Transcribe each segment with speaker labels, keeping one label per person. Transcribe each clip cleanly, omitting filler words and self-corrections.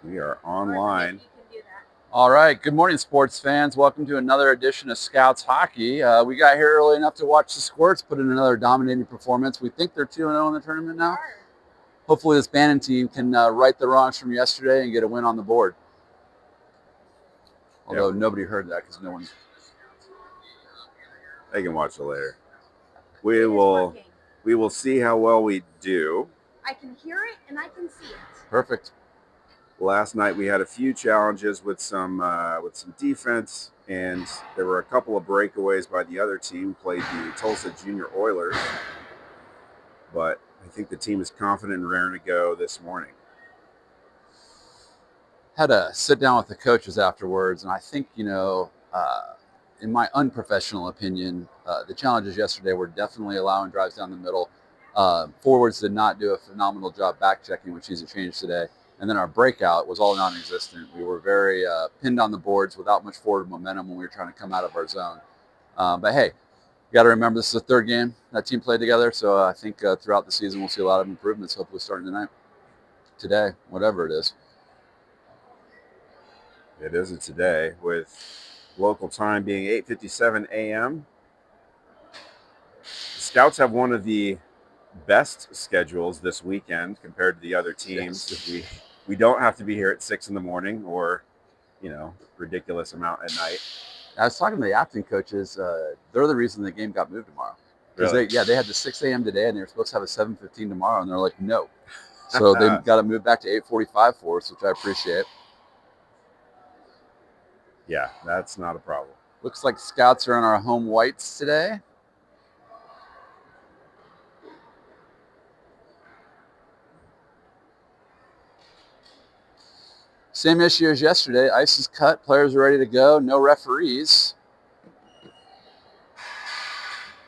Speaker 1: We are online.
Speaker 2: All right. Good morning, sports fans. Welcome to another edition of Scouts Hockey. We got here early enough to watch the Squirts put in another dominating performance. We think they're 2-0 in the tournament now. Hopefully, this Bannon team can right the wrongs from yesterday and get a win on the board. Although nobody heard that because no one.
Speaker 1: They can watch it later. We will see how well we do.
Speaker 3: I can hear it and I can see it.
Speaker 2: Perfect.
Speaker 1: Last night we had a few challenges with some defense, and there were a couple of breakaways by the other team. Played the Tulsa Junior Oilers, but I think the team is confident and raring to go this morning.
Speaker 2: Had a sit down with the coaches afterwards, and I think in my unprofessional opinion, the challenges yesterday were definitely allowing drives down the middle. Forwards did not do a phenomenal job back checking, which needs to change today. And then our breakout was all non-existent. We were very pinned on the boards without much forward momentum when we were trying to come out of our zone. But hey, you got to remember this is the third game that team played together. So I think throughout the season we'll see a lot of improvements, hopefully starting today, whatever it is.
Speaker 1: It isn't today, with local time being 8:57 a.m. The Scouts have one of the best schedules this weekend compared to the other teams.
Speaker 2: Yes.
Speaker 1: We don't have to be here at 6 in the morning or, ridiculous amount at night.
Speaker 2: I was talking to the acting coaches. They're the reason the game got moved tomorrow.
Speaker 1: Really?
Speaker 2: They had the 6 a.m. today, and they were supposed to have a 7:15 tomorrow, and they're like, no. So they got to move back to 8:45 for us, which I appreciate.
Speaker 1: Yeah, that's not a problem.
Speaker 2: Looks like Scouts are in our home whites today. Same issue as yesterday. Ice is cut. Players are ready to go. No referees.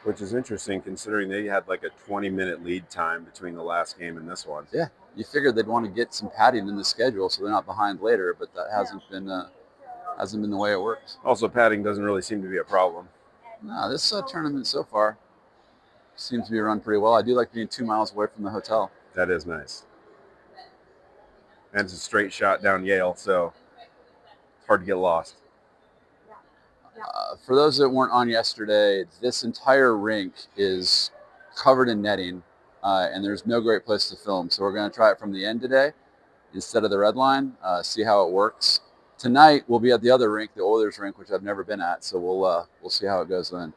Speaker 1: Which is interesting considering they had like a 20-minute lead time between the last game and this one.
Speaker 2: Yeah, you figured they'd want to get some padding in the schedule so they're not behind later, but that hasn't been the way it works.
Speaker 1: Also, padding doesn't really seem to be a problem.
Speaker 2: No, this tournament so far seems to be run pretty well. I do like being 2 miles away from the hotel.
Speaker 1: That is nice. And it's a straight shot down Yale, so it's hard to get lost.
Speaker 2: For those that weren't on yesterday, this entire rink is covered in netting, and there's no great place to film. So we're going to try it from the end today instead of the red line, see how it works. Tonight, we'll be at the other rink, the Oilers rink, which I've never been at, so we'll see how it goes then.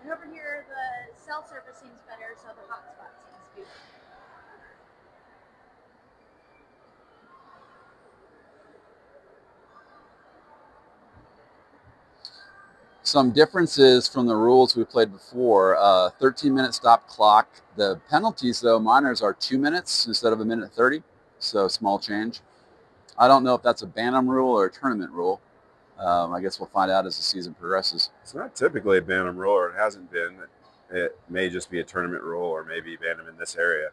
Speaker 3: And over here, the cell service seems better, so the hotspot seems beautiful.
Speaker 2: Some differences from the rules we played before. 13-minute stop clock. The penalties, though, minors are 2 minutes instead of a minute 30, so small change. I don't know if that's a Bantam rule or a tournament rule. I guess we'll find out as the season progresses.
Speaker 1: It's not typically a Bantam rule, or it hasn't been. It may just be a tournament rule, or maybe Bantam in this area.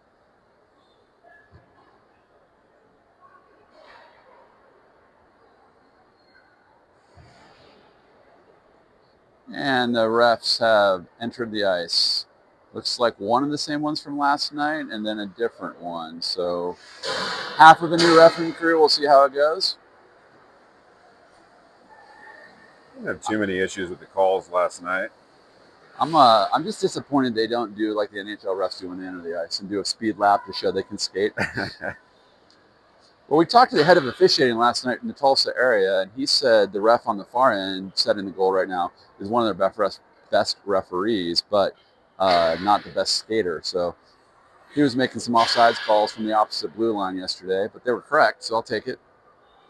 Speaker 2: And the refs have entered the ice. Looks like one of the same ones from last night and then a different one. So half of the new refereeing crew, we'll see how it goes.
Speaker 1: I didn't have too many issues with the calls last night.
Speaker 2: I'm just disappointed they don't do like the NHL refs do when they enter the ice and do a speed lap to show they can skate. Well, we talked to the head of officiating last night in the Tulsa area, and he said the ref on the far end, setting the goal right now, is one of their best referees, but not the best skater. So he was making some offsides calls from the opposite blue line yesterday, but they were correct, so I'll take it.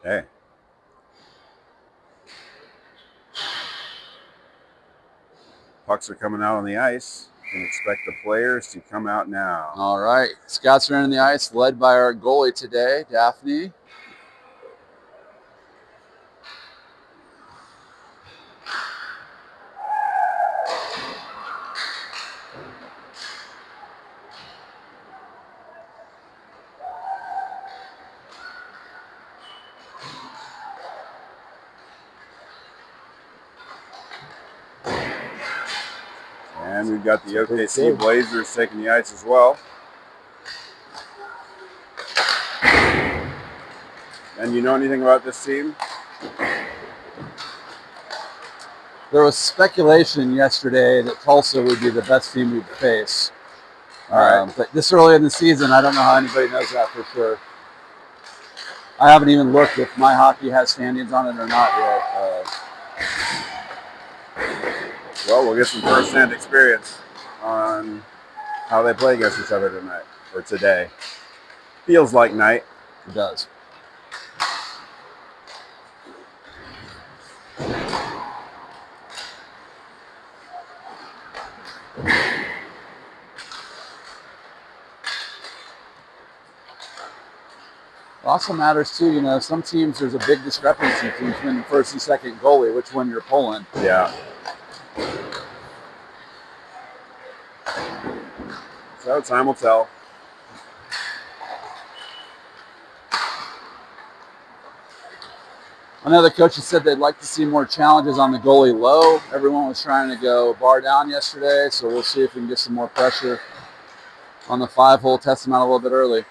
Speaker 1: Hey. Pucks are coming out on the ice. You can expect the players to come out now.
Speaker 2: All right. Scouts are in the ice, led by our goalie today, Daphne.
Speaker 1: And we've got the
Speaker 2: It's a big
Speaker 1: OKC
Speaker 2: game.
Speaker 1: Blazers taking the ice as well. And you know anything about this team?
Speaker 2: There was speculation yesterday that Tulsa would be the best team we'd face.
Speaker 1: All right.
Speaker 2: But this early in the season, I don't know how anybody knows that for sure. I haven't even looked if my hockey has standings on it or not yet.
Speaker 1: Well, we'll get some first-hand experience on how they play against each other tonight, or today. Feels like night.
Speaker 2: It does. It also matters too, you know, some teams there's a big discrepancy between the first and second goalie, which one you're pulling.
Speaker 1: Yeah. So time will tell.
Speaker 2: I know the coaches said they'd like to see more challenges on the goalie low. Everyone was trying to go bar down yesterday, so we'll see if we can get some more pressure on the 5-hole, test them out a little bit early.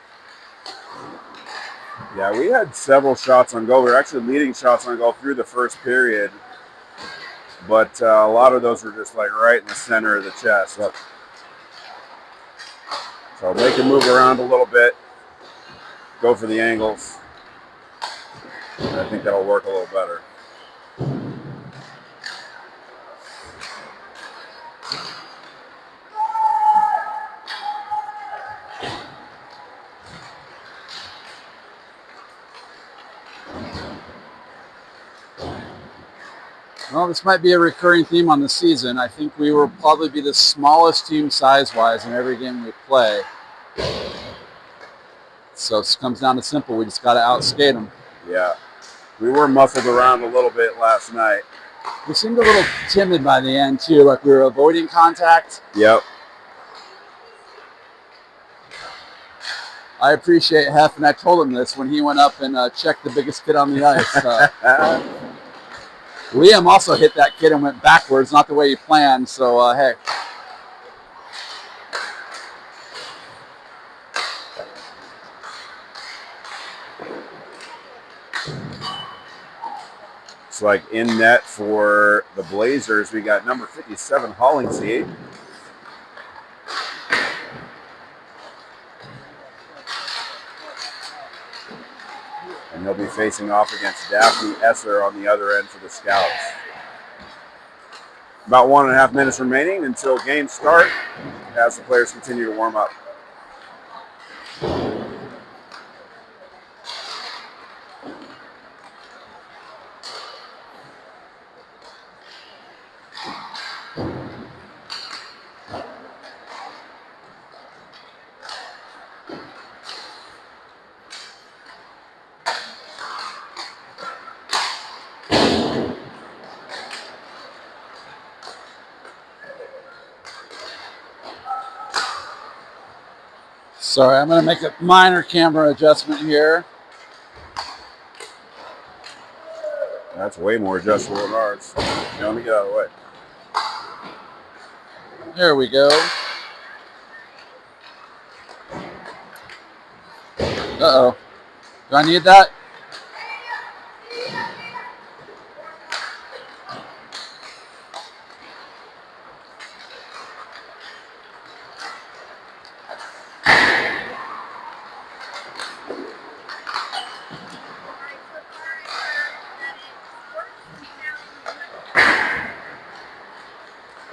Speaker 1: Yeah, we had several shots on goal. We were actually leading shots on goal through the first period, but a lot of those were just like right in the center of the chest.
Speaker 2: Yep.
Speaker 1: So they can move around a little bit, go for the angles. And I think that'll work a little better.
Speaker 2: Well, this might be a recurring theme on the season. I think we will probably be the smallest team size-wise in every game we play. So it comes down to simple. We just got to outskate them.
Speaker 1: Yeah. We were muscled around a little bit last night.
Speaker 2: We seemed a little timid by the end, too, like we were avoiding contact.
Speaker 1: Yep.
Speaker 2: I appreciate Hef, and I told him this when he went up and checked the biggest kid on the ice. Liam also hit that kid and went backwards, not the way he planned, so hey.
Speaker 1: It's like in net for the Blazers, we got number 57, Hollingshead. And he'll be facing off against Daphne Esser on the other end for the Scouts. About 1.5 minutes remaining until games start as the players continue to warm up.
Speaker 2: Sorry, I'm going to make a minor camera adjustment here.
Speaker 1: That's way more adjustable than ours. Let me get out of the way.
Speaker 2: There we go. Uh-oh. Do I need that?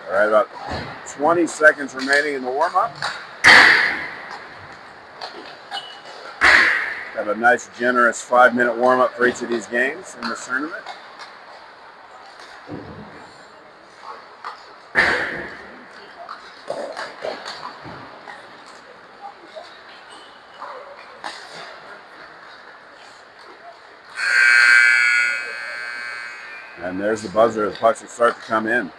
Speaker 1: All right, about 20 seconds remaining in the warm-up. Have a nice, generous 5-minute warm-up for each of these games in this tournament. And there's the buzzer. The pucks will start to come in.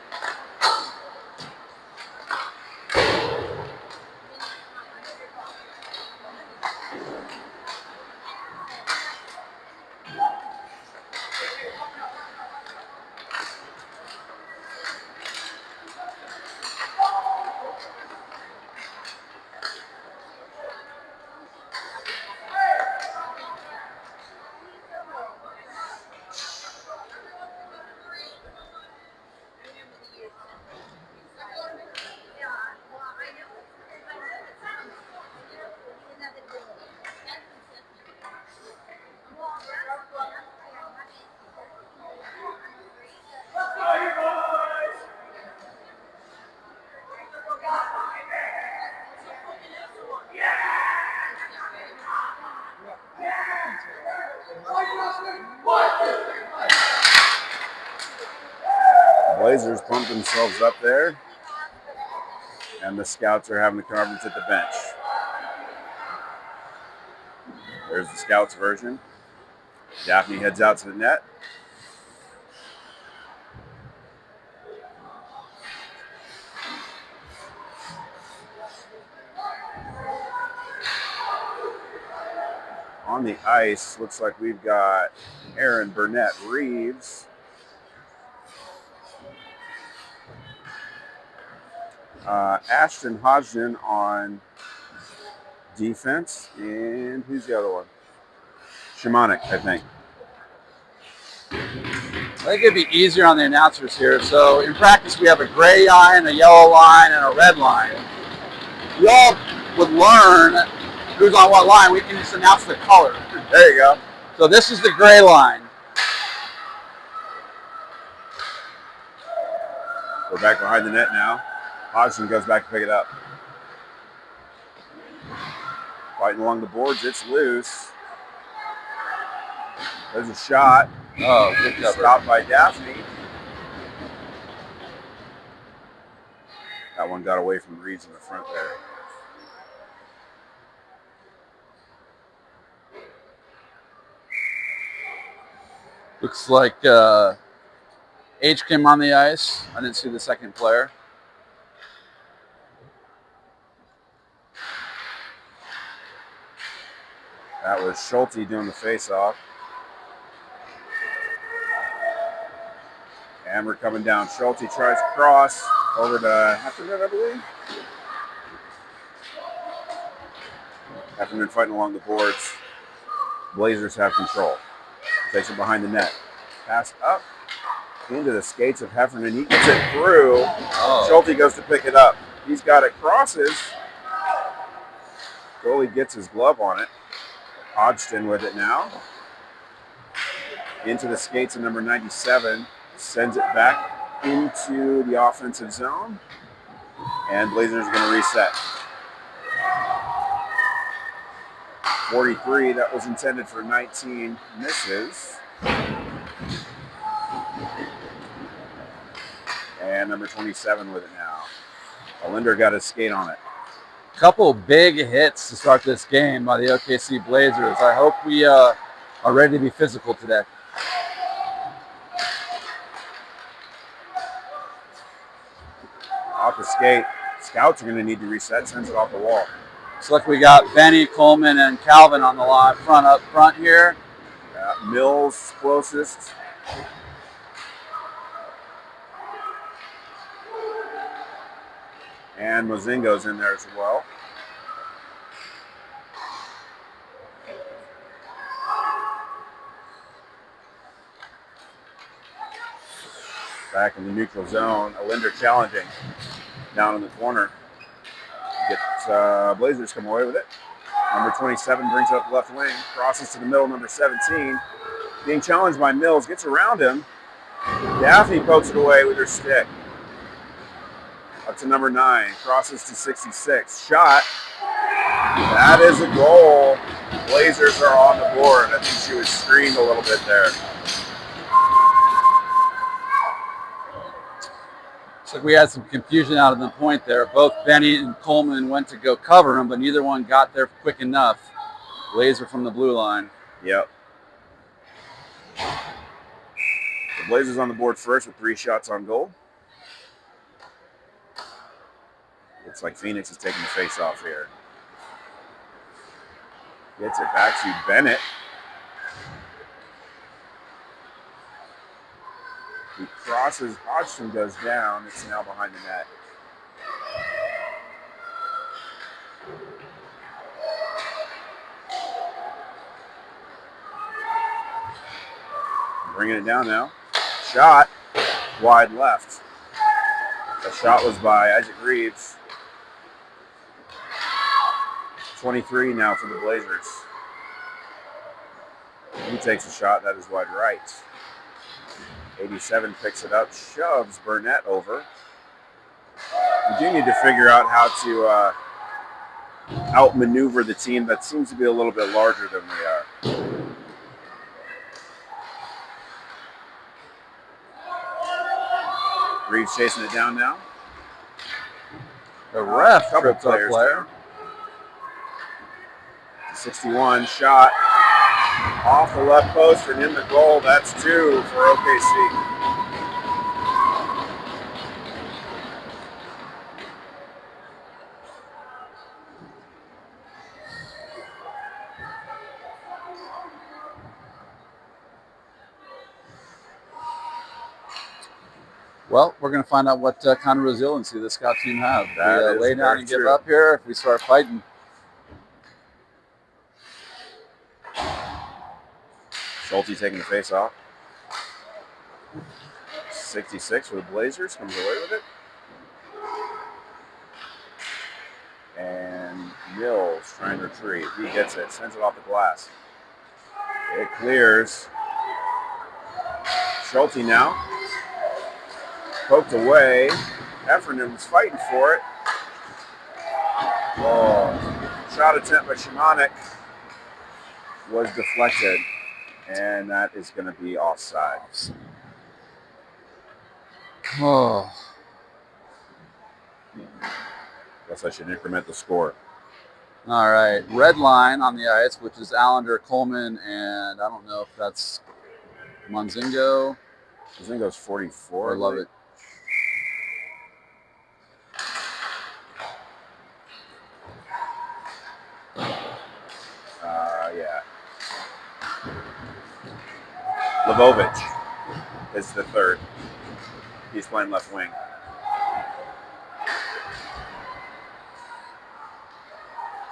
Speaker 1: Blazers pumped themselves up there, and the scouts are having the conference at the bench. There's the scouts version. Daphne heads out to the net. On the ice, looks like we've got Aaron Burnett Reeves, Ashton Hodgson on defense, and who's the other one? Shimonik, I think.
Speaker 2: I think it'd be easier on the announcers here. So in practice, we have a gray line, a yellow line, and a red line. You all would learn who's on what line. We can just announce the color.
Speaker 1: There you go.
Speaker 2: So this is the gray line.
Speaker 1: We're back behind the net now. Hodgson goes back to pick it up. Fighting along the boards, it's loose. There's a shot.
Speaker 2: Oh, good cover.
Speaker 1: Stopped by Daphne. That one got away from Reeves in the front there.
Speaker 2: Looks like H came on the ice. I didn't see the second player.
Speaker 1: That was Schulte doing the face-off. And we're coming down. Schulte tries to cross over to Heffernan, I believe. Heffernan fighting along the boards. Blazers have control. Takes it behind the net. Pass up into the skates of Heffernan. He gets it through. Schulte goes to pick it up. He's got it, crosses. Goalie gets his glove on it. Hodgson with it now. Into the skates of number 97. Sends it back into the offensive zone. And Blazers are going to reset. 43, that was intended for 19, misses. And number 27 with it now. Linder got his skate on it.
Speaker 2: Couple big hits to start this game by the OKC Blazers. I hope we are ready to be physical today.
Speaker 1: Off the skate. Scouts are going to need to reset, sends it off the wall.
Speaker 2: Looks like we got Benny, Coleman, and Calvin on the line up front here.
Speaker 1: Mills closest. And Mozingo's in there as well. Back in the neutral zone. Linder challenging down in the corner. Gets Blazers come away with it. Number 27 brings it up the left wing. Crosses to the middle, number 17. Being challenged by Mills. Gets around him. Daphne pokes it away with her stick. Up to number 9. Crosses to 66. Shot. That is a goal. Blazers are on the board. I think she was screened a little bit there.
Speaker 2: Looks like we had some confusion out of the point there. Both Benny and Coleman went to go cover him, but neither one got there quick enough. Blazer from the blue line.
Speaker 1: Yep. The Blazers on the board first with 3 shots on goal. Looks like Phoenix is taking the face off here. Gets it back to Bennett. He crosses, Hodgson goes down. It's now behind the net. Bringing it down now. Shot wide left. The shot was by Isaac Reeves. 23 now for the Blazers. He takes a shot. That is wide right. 87 picks it up, shoves Burnett over. We do need to figure out how to outmaneuver the team that seems to be a little bit larger than we are. Reeves chasing it down now.
Speaker 2: The ref
Speaker 1: Couple
Speaker 2: tripped our
Speaker 1: players
Speaker 2: player.
Speaker 1: down. 61 shot off the left post and in the goal. That's 2 for OKC.
Speaker 2: Well, we're going to find out what kind of resiliency this scout team have. If
Speaker 1: That
Speaker 2: we
Speaker 1: is
Speaker 2: lay down
Speaker 1: very
Speaker 2: and give
Speaker 1: true.
Speaker 2: up here, if we start fighting.
Speaker 1: Schulte taking the face off. 66 for the Blazers, comes away with it. And Mills trying to retreat. He gets it, sends it off the glass. It clears. Schulte now. Poked away. Heffernan was fighting for it. Oh, shot attempt by Shimonek was deflected. And that is going to be offside.
Speaker 2: Oh.
Speaker 1: Guess I should increment the score.
Speaker 2: All right. Red line on the ice, which is Allender, Coleman, and I don't know if that's Monzingo.
Speaker 1: Monzingo's 44.
Speaker 2: I love it.
Speaker 1: Yeah. Lvovich is the third. He's playing left wing.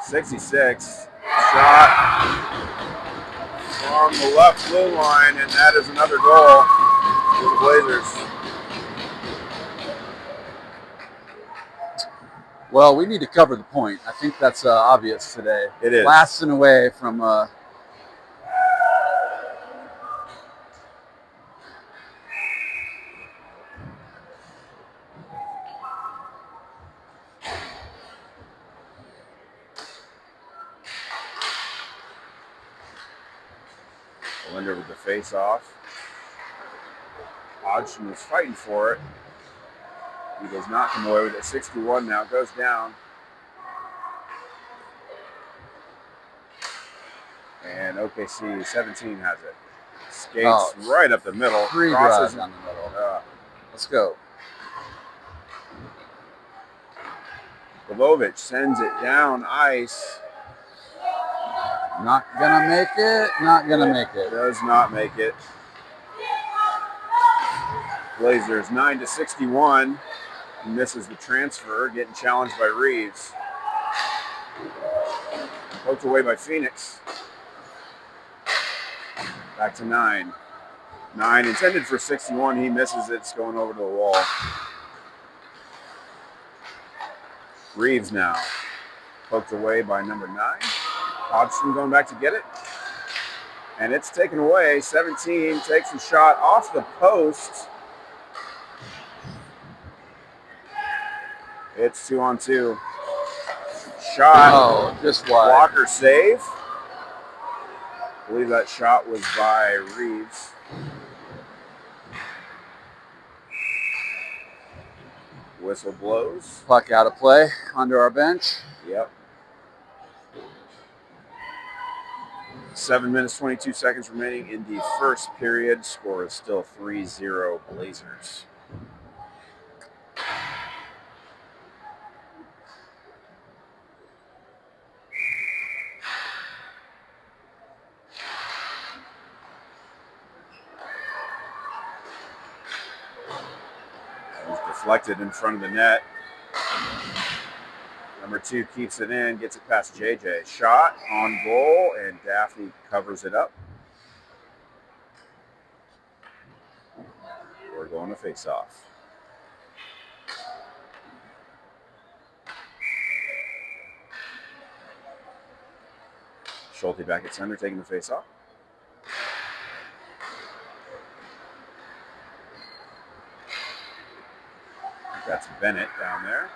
Speaker 1: .66 shot from the left blue line, and that is another goal for the Blazers.
Speaker 2: Well, we need to cover the point. I think that's obvious today.
Speaker 1: It is.
Speaker 2: Blasting away from
Speaker 1: Linder with the face-off. Hodgson was fighting for it. He does not come away with it. 61 now, goes down. And OKC 17 has it. Skates right up the middle.
Speaker 2: Three drives down the middle. Let's go.
Speaker 1: Lvovich sends it down ice.
Speaker 2: Not gonna make it. Not gonna make it.
Speaker 1: Does not make it. Blazers 9-61. He misses the transfer, getting challenged by Reeves. Poked away by Phoenix. Back to 9. 9 intended for 61. He misses it. It's going over to the wall. Reeves now. Poked away by number 9. Hodgson going back to get it. And it's taken away. 17 takes a shot off the post. It's 2-on-2. Shot.
Speaker 2: Oh, just wide.
Speaker 1: Blocker save. I believe that shot was by Reeves. Whistle blows.
Speaker 2: Puck out of play under our bench.
Speaker 1: Yep. 7 minutes, 22 seconds remaining in the first period. Score is still 3-0 Blazers. That was deflected in front of the net. Number 2 keeps it in, gets it past JJ. Shot on goal, and Daphne covers it up. We're going to face off. Schulte back at center, taking the face off. That's Bennett down there.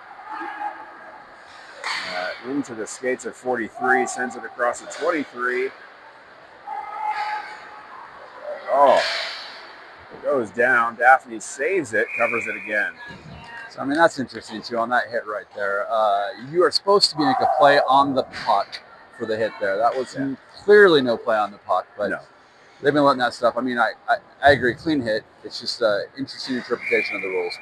Speaker 1: Into the skates at 43, sends it across at 23. Oh, Goes down. Daphne saves it, covers it again.
Speaker 2: So, I mean, that's interesting, too, on that hit right there. You are supposed to make a play on the puck for the hit there. That was clearly no play on the puck, but
Speaker 1: No.
Speaker 2: they've been letting that stuff. I mean, I agree, clean hit. It's just an interesting interpretation of the rules.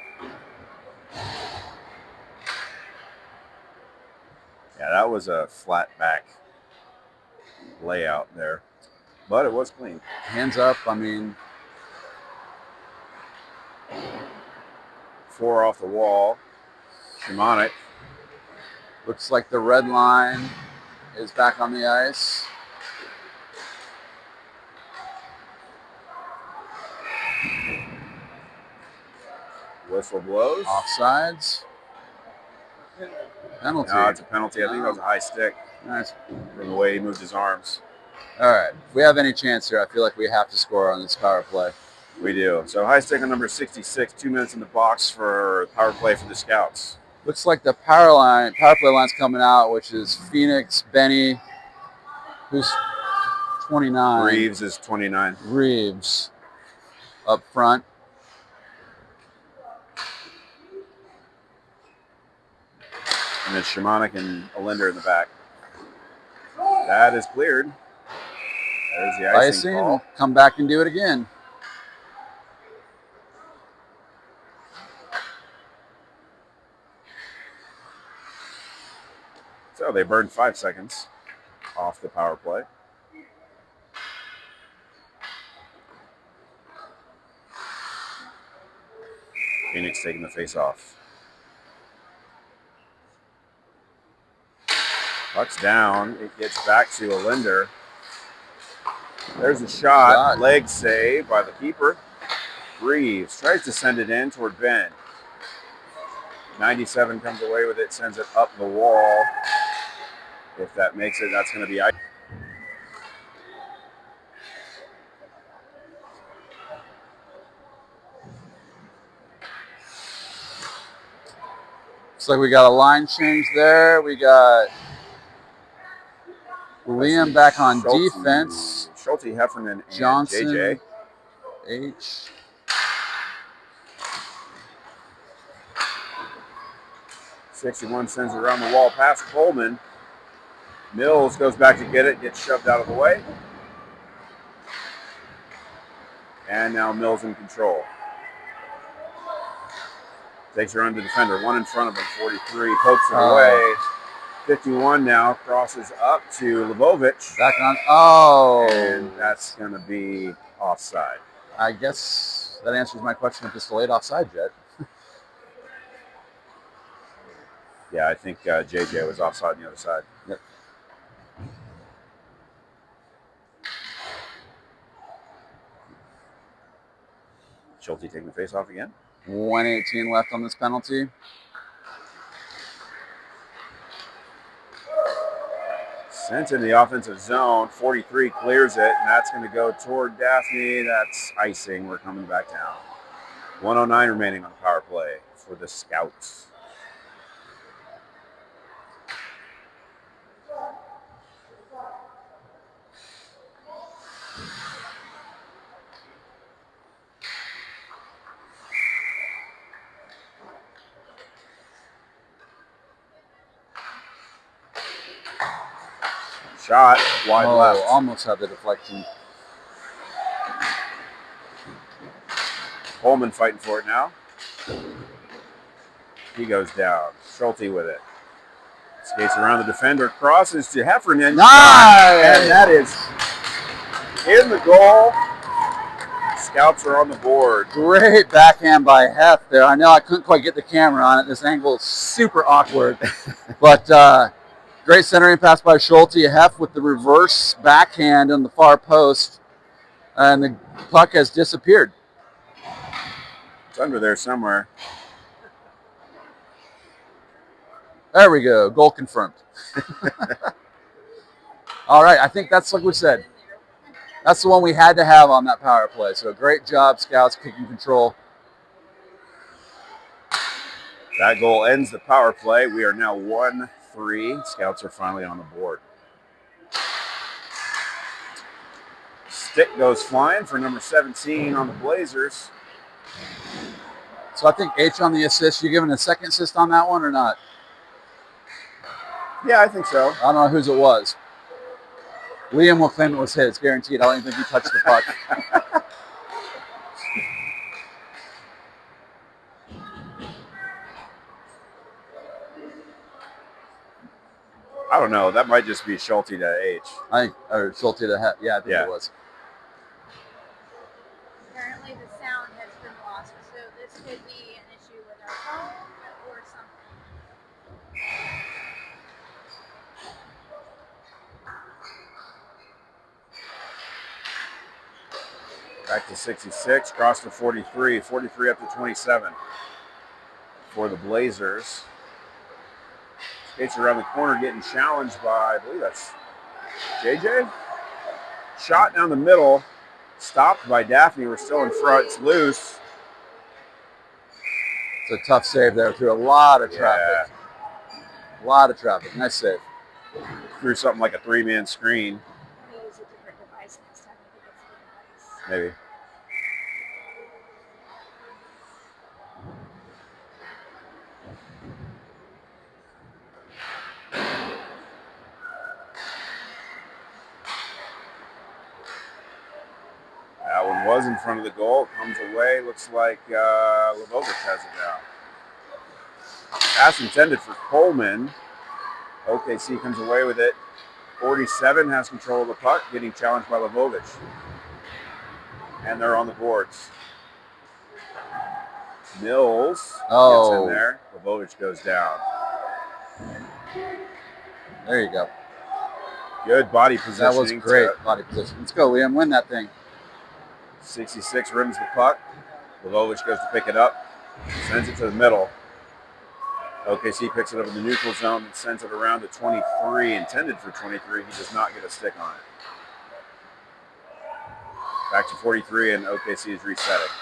Speaker 1: Yeah, that was a flat back layout there, but it was clean.
Speaker 2: Hands up, I mean.
Speaker 1: 4 off the wall. Shimonic.
Speaker 2: Looks like the red line is back on the ice.
Speaker 1: Whistle blows.
Speaker 2: Offsides. Penalty.
Speaker 1: No, it's a penalty. I think that was a high stick.
Speaker 2: Nice.
Speaker 1: From the way he moved his arms.
Speaker 2: All right. If we have any chance here, I feel like we have to score on this power play.
Speaker 1: We do. So high stick on number 66. 2 minutes in the box for power play for the Scouts.
Speaker 2: Looks like the power play line's coming out, which is Phoenix, Benny, who's 29.
Speaker 1: Reeves is 29.
Speaker 2: Reeves up front.
Speaker 1: And then Shimonic and Alinder in the back. That is cleared. There's the icing call.
Speaker 2: Come back and do it again.
Speaker 1: So they burned 5 seconds off the power play. Phoenix taking the face off. Puck's down. It gets back to Alinder. There's a shot. Leg save by the keeper. Reeves tries to send it in toward Ben. 97 comes away with it, sends it up the wall. If that makes it, that's going to be ice.
Speaker 2: Looks like we got a line change there. We got Liam back on defense.
Speaker 1: Schulte, Heffernan, and
Speaker 2: Johnson,
Speaker 1: JJ.
Speaker 2: H.
Speaker 1: 61 sends it around the wall past Coleman. Mills goes back to get it, gets shoved out of the way. And now Mills in control. Takes her under defender, 1 in front of him, 43, pokes it away. 51 now, crosses up to Lvovich.
Speaker 2: Back on,
Speaker 1: and that's going to be offside.
Speaker 2: I guess that answers my question if it's delayed offside yet.
Speaker 1: Yeah, I think JJ was offside on the other side.
Speaker 2: Yep.
Speaker 1: Schulte taking the face off again.
Speaker 2: 1:18 left on this penalty.
Speaker 1: Sent in the offensive zone. 43 clears it, and that's going to go toward Daphne. That's icing. We're coming back down. 1:09 remaining on the power play for the Scouts. Shot wide left.
Speaker 2: Almost had the deflection.
Speaker 1: Coleman fighting for it now. He goes down. Schulte with it. Skates around the defender, crosses to Heffernan.
Speaker 2: Nice!
Speaker 1: And that is in the goal. Scouts are on the board.
Speaker 2: Great backhand by Hef there. I know I couldn't quite get the camera on it. This angle is super awkward. But great centering pass by Schulte. Hef with the reverse backhand on the far post. And the puck has disappeared.
Speaker 1: It's under there somewhere.
Speaker 2: There we go. Goal confirmed. All right. I think that's like we said. That's the one we had to have on that power play. So great job, Scouts, kicking control.
Speaker 1: That goal ends the power play. We are now 1-3. Scouts are finally on the board. Stick goes flying for number 17 on the Blazers.
Speaker 2: So I think H on the assist. You giving a second assist on that one or not?
Speaker 1: Yeah, I think so.
Speaker 2: I don't know whose it was. Liam will claim it was his, guaranteed. I don't even think he touched the puck.
Speaker 1: I don't know. That might just be Schulte to H.
Speaker 2: I think, or Schulte to head. Yeah, I think it was.
Speaker 3: Apparently the sound has been lost, so this could be an issue with our phone or something.
Speaker 1: Back to 66, cross to 43, 43 up to 27 for the Blazers. Skates around the corner, getting challenged by, I believe that's JJ. Shot down the middle, stopped by Daphne. We're still in front. It's loose.
Speaker 2: It's a tough save there through a lot of traffic. A lot of traffic. Nice save.
Speaker 1: Through something like a 3-man screen.
Speaker 3: Maybe use a different device next time if it gets the device.
Speaker 1: Maybe. That one was in front of the goal. Comes away. Looks like Lavovic has it now. Pass intended for Coleman. OKC comes away with it. 47 has control of the puck, getting challenged by Lavovic. And they're on the boards. Mills gets in there. Lavovic goes down.
Speaker 2: There you go.
Speaker 1: Good body positioning.
Speaker 2: That was great body position. Let's go, Liam. Win that thing.
Speaker 1: 66 rims the puck. Lavovic goes to pick it up. Sends it to the middle. OKC picks it up in the neutral zone and sends it around to 23. Intended for 23. He does not get a stick on it. Back to 43, and OKC is resetting.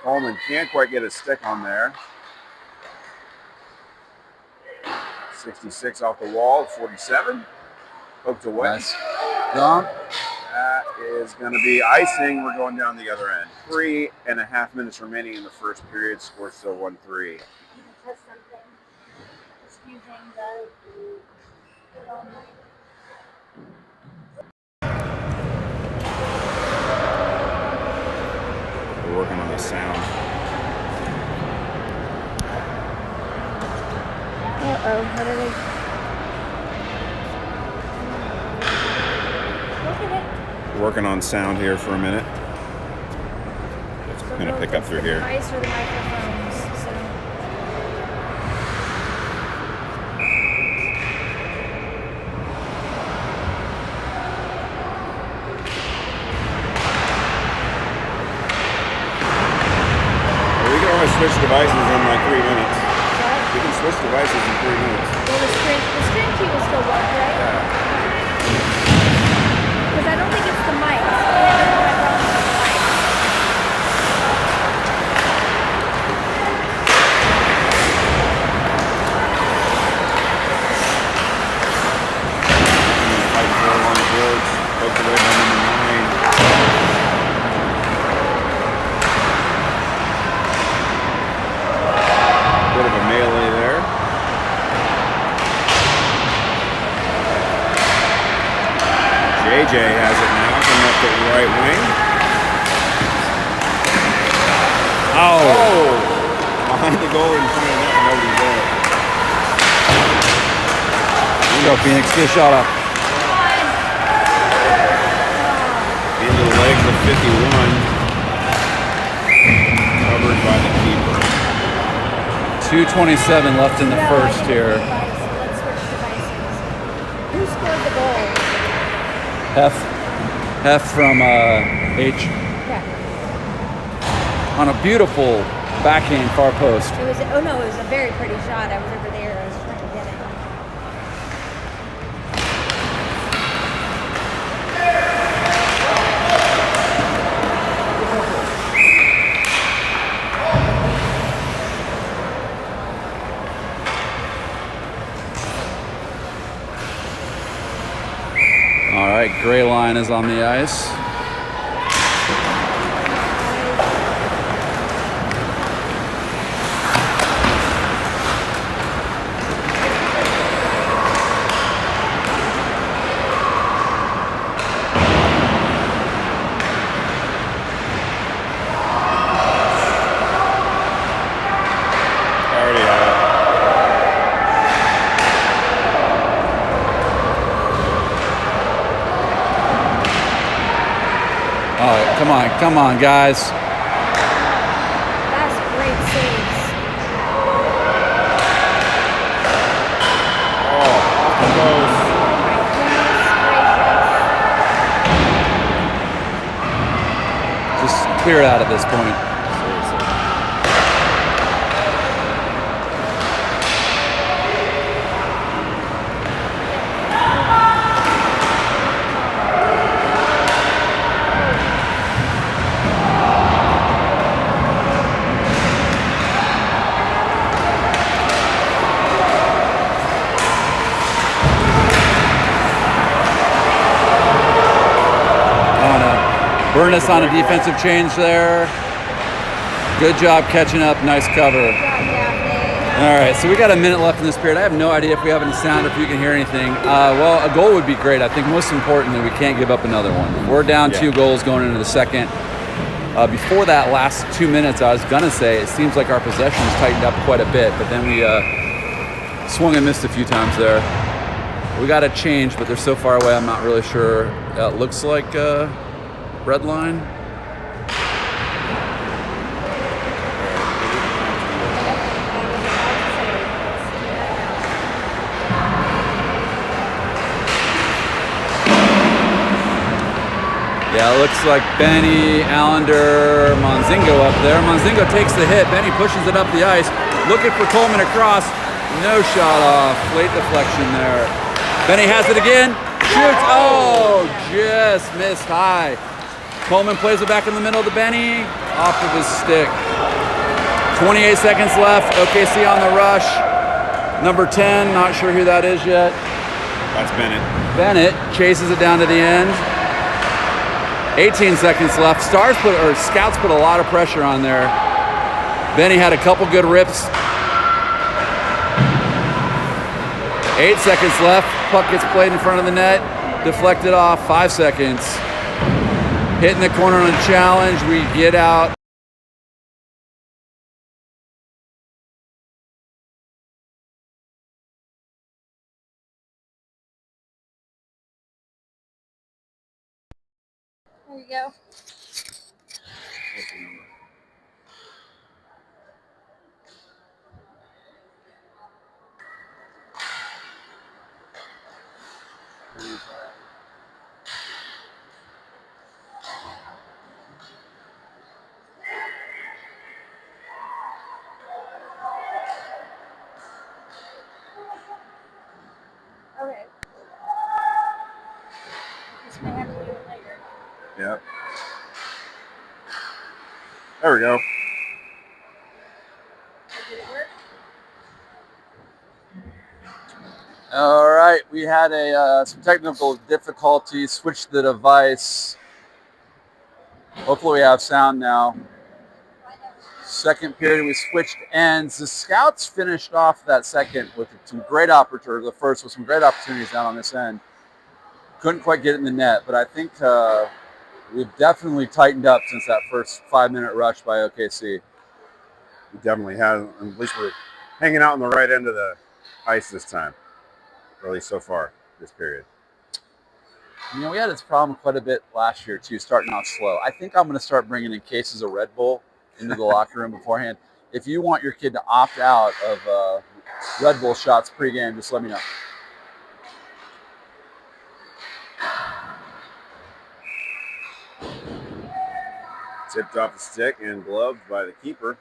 Speaker 1: Coleman can't quite get a stick on there. 66 off the wall, 47. Poked away.
Speaker 2: Nice dump.
Speaker 1: That is going to be icing. We're going down the other end. 3.5 minutes remaining in the first period. Score still 1-3.
Speaker 3: You can test something. Just using the
Speaker 1: We're working on the sound.
Speaker 3: Uh-oh, how did I... Look at it.
Speaker 1: We're working on sound here for a minute. It's going to pick up through here.
Speaker 3: Device or the microphones, so...
Speaker 1: We can always switch devices in like 3 minutes.
Speaker 3: What?
Speaker 1: We can switch devices in 3 minutes.
Speaker 3: Well, the string key will still work, right?
Speaker 1: Yeah.
Speaker 3: Because I don't think it's the mic. I don't know what's wrong with the mic.
Speaker 1: Fight for on the boards. Poked away by number 9. Bit of a melee there. JJ has it now, coming up to the right wing. Oh! Behind the goal in front of net, nobody's there.
Speaker 2: Go, Phoenix. Get a shot up.
Speaker 1: Into the legs of 51. Covered by the keeper.
Speaker 2: 2:27 left in the first here.
Speaker 3: Let's switch devices. Who scored the goal?
Speaker 2: Hef from H
Speaker 3: Yeah.
Speaker 2: on a beautiful backhand far post.
Speaker 3: It was, oh no, it was a very pretty shot. I was over there. I was trying to get it.
Speaker 2: All right, Gray Line is on the ice. Oh, come on, guys.
Speaker 3: That's great saves.
Speaker 1: Oh, off the post.
Speaker 3: Oh my goodness gracious.
Speaker 2: Just clear it out at this point. Burn us on a defensive change there. Good job catching up. Nice cover. All right, so we got a minute left in this period. I have no idea if we have any sound, if you can hear anything. Well, a goal would be great. I think most importantly, we can't give up another one. We're down 2 goals going into the second. Before that last 2 minutes, I was going to say it seems like our possession's tightened up quite a bit, but then we swung and missed a few times there. We got a change, but they're so far away, I'm not really sure. It looks like red line. Yeah, it looks like Benny, Allender, Monzingo up there. Monzingo takes the hit. Benny pushes it up the ice. Looking for Coleman across. No shot off. Late deflection there. Benny has it again. Shoots. Oh, just missed high. Coleman plays it back in the middle to Benny. Off of his stick. 28 seconds left. OKC on the rush. Number 10. Not sure who that is yet.
Speaker 1: That's Bennett.
Speaker 2: Bennett chases it down to the end. 18 seconds left. Scouts put a lot of pressure on there. Benny had a couple good rips. 8 seconds left. Puck gets played in front of the net. Deflected off. 5 seconds. Hitting the corner on a challenge. We get out.
Speaker 3: There you go. Okay. Just may have to do it later.
Speaker 1: Yep. There we go.
Speaker 3: Did it work?
Speaker 2: All right, we had some technical difficulties. Switched the device. Hopefully we have sound now. Second period, we switched ends. The Scouts finished off that second with some great opportunities, the first with some great opportunities down on this end. Couldn't quite get it in the net, but I think we've definitely tightened up since that first 5-minute rush by OKC.
Speaker 1: We definitely have. At least we're hanging out on the right end of the ice this time. Or at least so far this period.
Speaker 2: You know, we had this problem quite a bit last year, too, starting out slow. I think I'm going to start bringing in cases of Red Bull into the locker room beforehand. If you want your kid to opt out of Red Bull shots pregame, just let me know.
Speaker 1: Tipped off the stick and gloved by the keeper.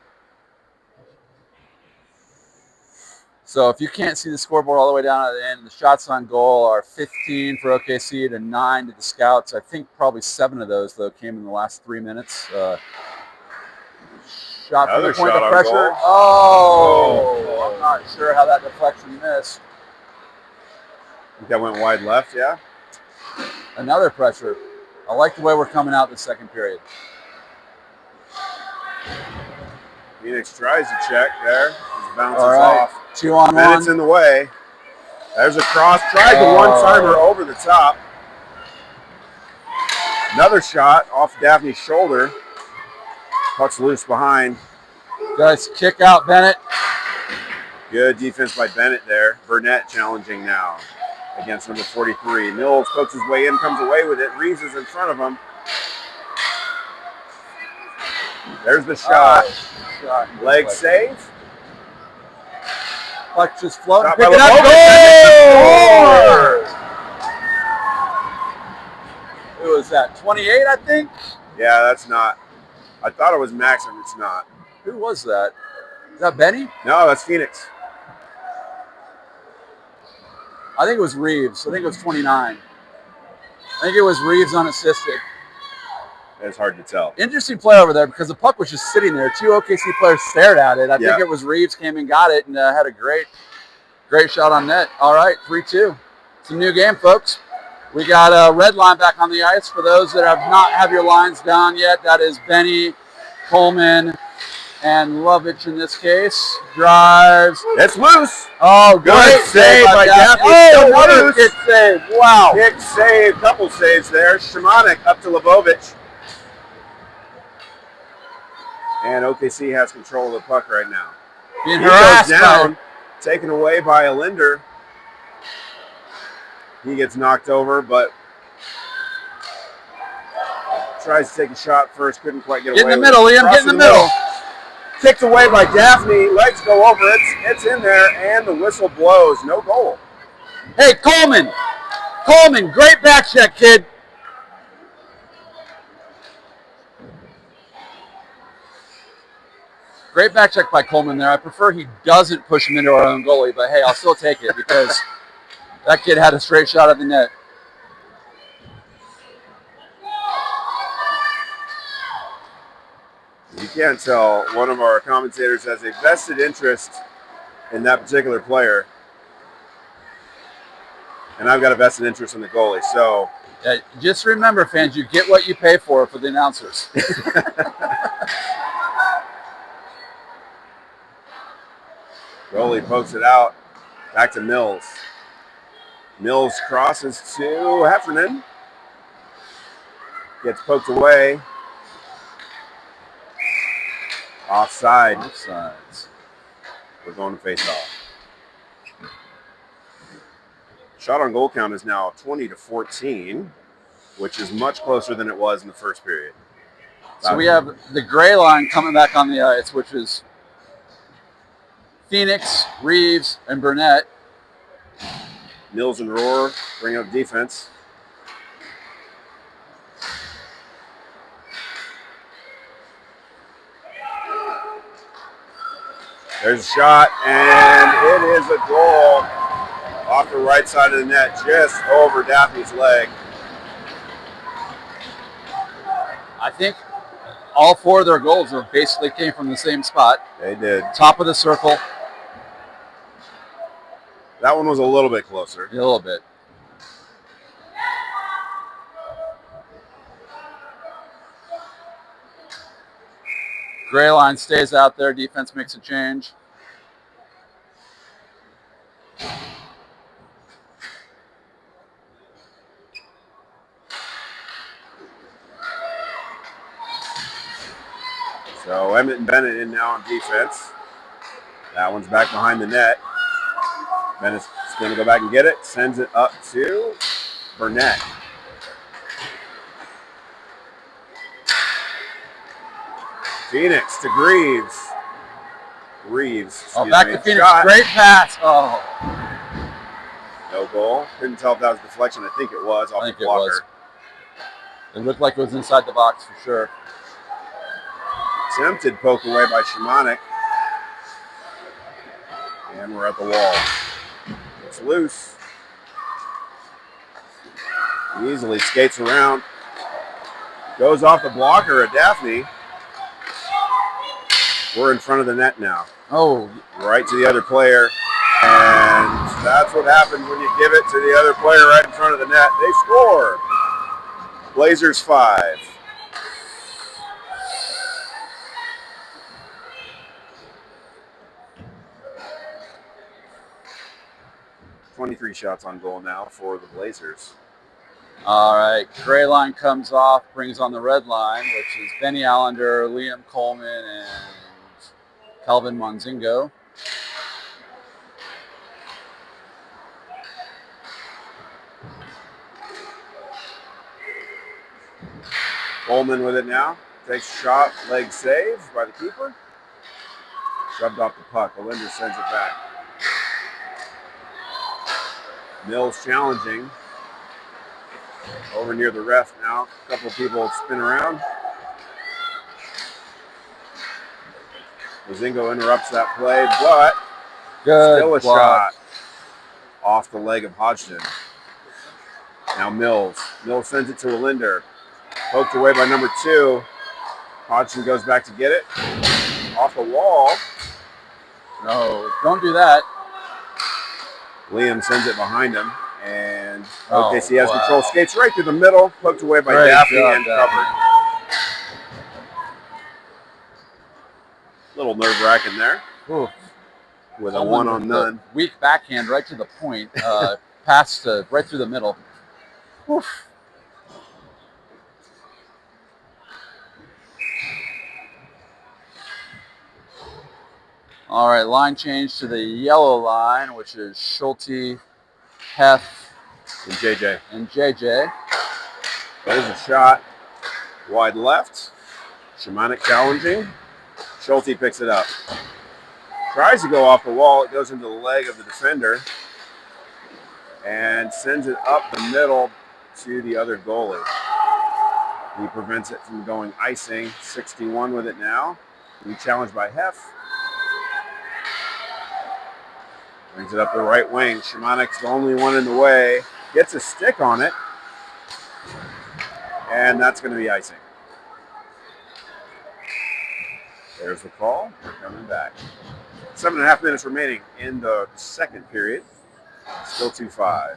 Speaker 2: So if you can't see the scoreboard all the way down at the end, the shots on goal are 15 for OKC to 9 to the Scouts. I think probably 7 of those, though, came in the last 3 minutes. Shot from the point of pressure. Oh, I'm not sure how that deflection missed.
Speaker 1: I think that went wide left, yeah?
Speaker 2: Another pressure. I like the way we're coming out this second period.
Speaker 1: Phoenix tries to check there. Just bounces off.
Speaker 2: 2-on-1.
Speaker 1: Bennett's in the way. There's a cross. Tried the one-timer over the top. Another shot off Daphne's shoulder. Puck's loose behind.
Speaker 2: Guys, kick out Bennett.
Speaker 1: Good defense by Bennett there. Burnett challenging now against number 43. Mills pokes his way in, comes away with it. Reeves is in front of him. There's the shot.
Speaker 2: Shot.
Speaker 1: Leg save.
Speaker 2: Puck just floating.
Speaker 1: Shot
Speaker 2: Pick
Speaker 1: by
Speaker 2: it up.
Speaker 1: Lebovic.
Speaker 2: Goal! Who was that? 28, I think?
Speaker 1: Yeah, that's not. I thought it was Maxim. It's not.
Speaker 2: Who was that? Is that Benny?
Speaker 1: No, that's Phoenix.
Speaker 2: I think it was Reeves. I think it was 29. I think it was Reeves unassisted.
Speaker 1: It's hard to tell.
Speaker 2: Interesting play over there because the puck was just sitting there. Two OKC players stared at it. I think it was Reeves came and got it and had a great shot on net. All right, 3-2. It's a new game, folks. We got a red line back on the ice. For those that have not have your lines down yet, that is Benny, Coleman, and Lovich in this case. Drives.
Speaker 1: It's loose.
Speaker 2: Oh,
Speaker 1: Good save by Gaffney.
Speaker 2: Oh, another
Speaker 1: loose.
Speaker 2: kick save. Wow.
Speaker 1: Kick save. Couple saves there. Shimonik up to Lebovic. And OKC has control of the puck right now.
Speaker 2: Being
Speaker 1: He
Speaker 2: harassed
Speaker 1: goes down, taken away by a Linder. He gets knocked over, but tries to take a shot first. Couldn't quite get away.
Speaker 2: Get in the middle, Liam. Get in the middle.
Speaker 1: Kicked away by Daphne. Legs go over. It's in there, and the whistle blows. No goal.
Speaker 2: Hey, Coleman. Coleman, great back check, kid. Great back check by Coleman there. I prefer he doesn't push him into our own goalie, but hey, I'll still take it because that kid had a straight shot at the net.
Speaker 1: You can't tell. One of our commentators has a vested interest in that particular player. And I've got a vested interest in the goalie. So
Speaker 2: just remember, fans, you get what you pay for the announcers.
Speaker 1: Goalie pokes it out. Back to Mills. Mills crosses to Heffernan. Gets poked away. Offside.
Speaker 2: Offsides.
Speaker 1: We're going to face off. Shot on goal count is now 20-14, which is much closer than it was in the first period.
Speaker 2: So we have the gray line coming back on the ice, which is Phoenix, Reeves, and Burnett.
Speaker 1: Mills and Rohr bring up defense. There's a shot, and it is a goal off the right side of the net, just over Daphne's leg.
Speaker 2: I think all four of their goals basically came from the same spot.
Speaker 1: They did.
Speaker 2: Top of the circle.
Speaker 1: That one was a little bit closer.
Speaker 2: A little bit. Gray line stays out there. Defense makes a change.
Speaker 1: So Emmett and Bennett in now on defense. That one's back behind the net. Bennett's going to go back and get it. Sends it up to Burnett. Phoenix to Greaves.
Speaker 2: Back to Phoenix.
Speaker 1: Shot.
Speaker 2: Great pass. Oh.
Speaker 1: No goal. Couldn't tell if that was deflection. I think it was off
Speaker 2: I think
Speaker 1: the
Speaker 2: it
Speaker 1: blocker.
Speaker 2: was. It looked like it was inside the box for sure.
Speaker 1: Attempted poke away by Shimonik. And we're at the wall. It's loose. He easily skates around. Goes off the blocker at Daphne. We're in front of the net now.
Speaker 2: Oh.
Speaker 1: Right to the other player. And that's what happens when you give it to the other player right in front of the net. They score. Blazers 5. .23 shots on goal now for the Blazers.
Speaker 2: All right. Gray line comes off, brings on the red line, which is Benny Allender, Liam Coleman, and Calvin Monzingo.
Speaker 1: Coleman with it now. takes a shot, leg save by the keeper. Shoved off the puck. Olinder sends it back. Mills challenging. Over near the ref now. A couple of people spin around. Mozingo interrupts that play, but still a shot off the leg of Hodgson. Now Mills. Mills sends it to Olinder. Poked away by number 2. Hodgson goes back to get it. Off the wall.
Speaker 2: No, don't do that.
Speaker 1: Liam sends it behind him. And OKC has control. Skates right through the middle. Poked away by Daffney and covered. A little nerve-wracking there.
Speaker 2: Ooh.
Speaker 1: With a 1-on-none.
Speaker 2: Weak backhand right to the point. Passed right through the middle. Oof. All right, line change to the yellow line, which is Schulte, Hef,
Speaker 1: and JJ. There's a shot. Wide left. Shimonek challenging. Schulte picks it up. Tries to go off the wall. It goes into the leg of the defender. And sends it up the middle to the other goalie. He prevents it from going icing. 61 with it now. Being challenged by Hef. Brings it up the right wing. Shimonek's the only one in the way. Gets a stick on it. And that's going to be icing. There's the call. We're coming back. 7.5 minutes remaining in the second period. Still 2-5.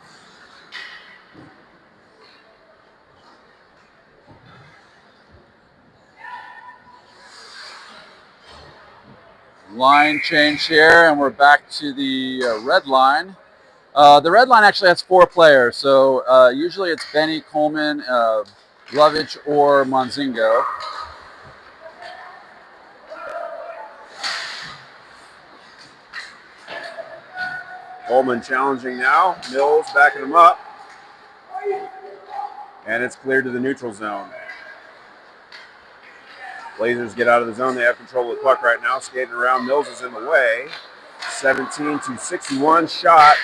Speaker 2: Line change here, and we're back to the red line. The red line actually has 4 players, so usually it's Benny, Coleman, Lovich, or Monzingo.
Speaker 1: Coleman challenging now. Mills backing him up. And it's cleared to the neutral zone. Blazers get out of the zone. They have control of the puck right now. Skating around. Mills is in the way. 17-61 shot.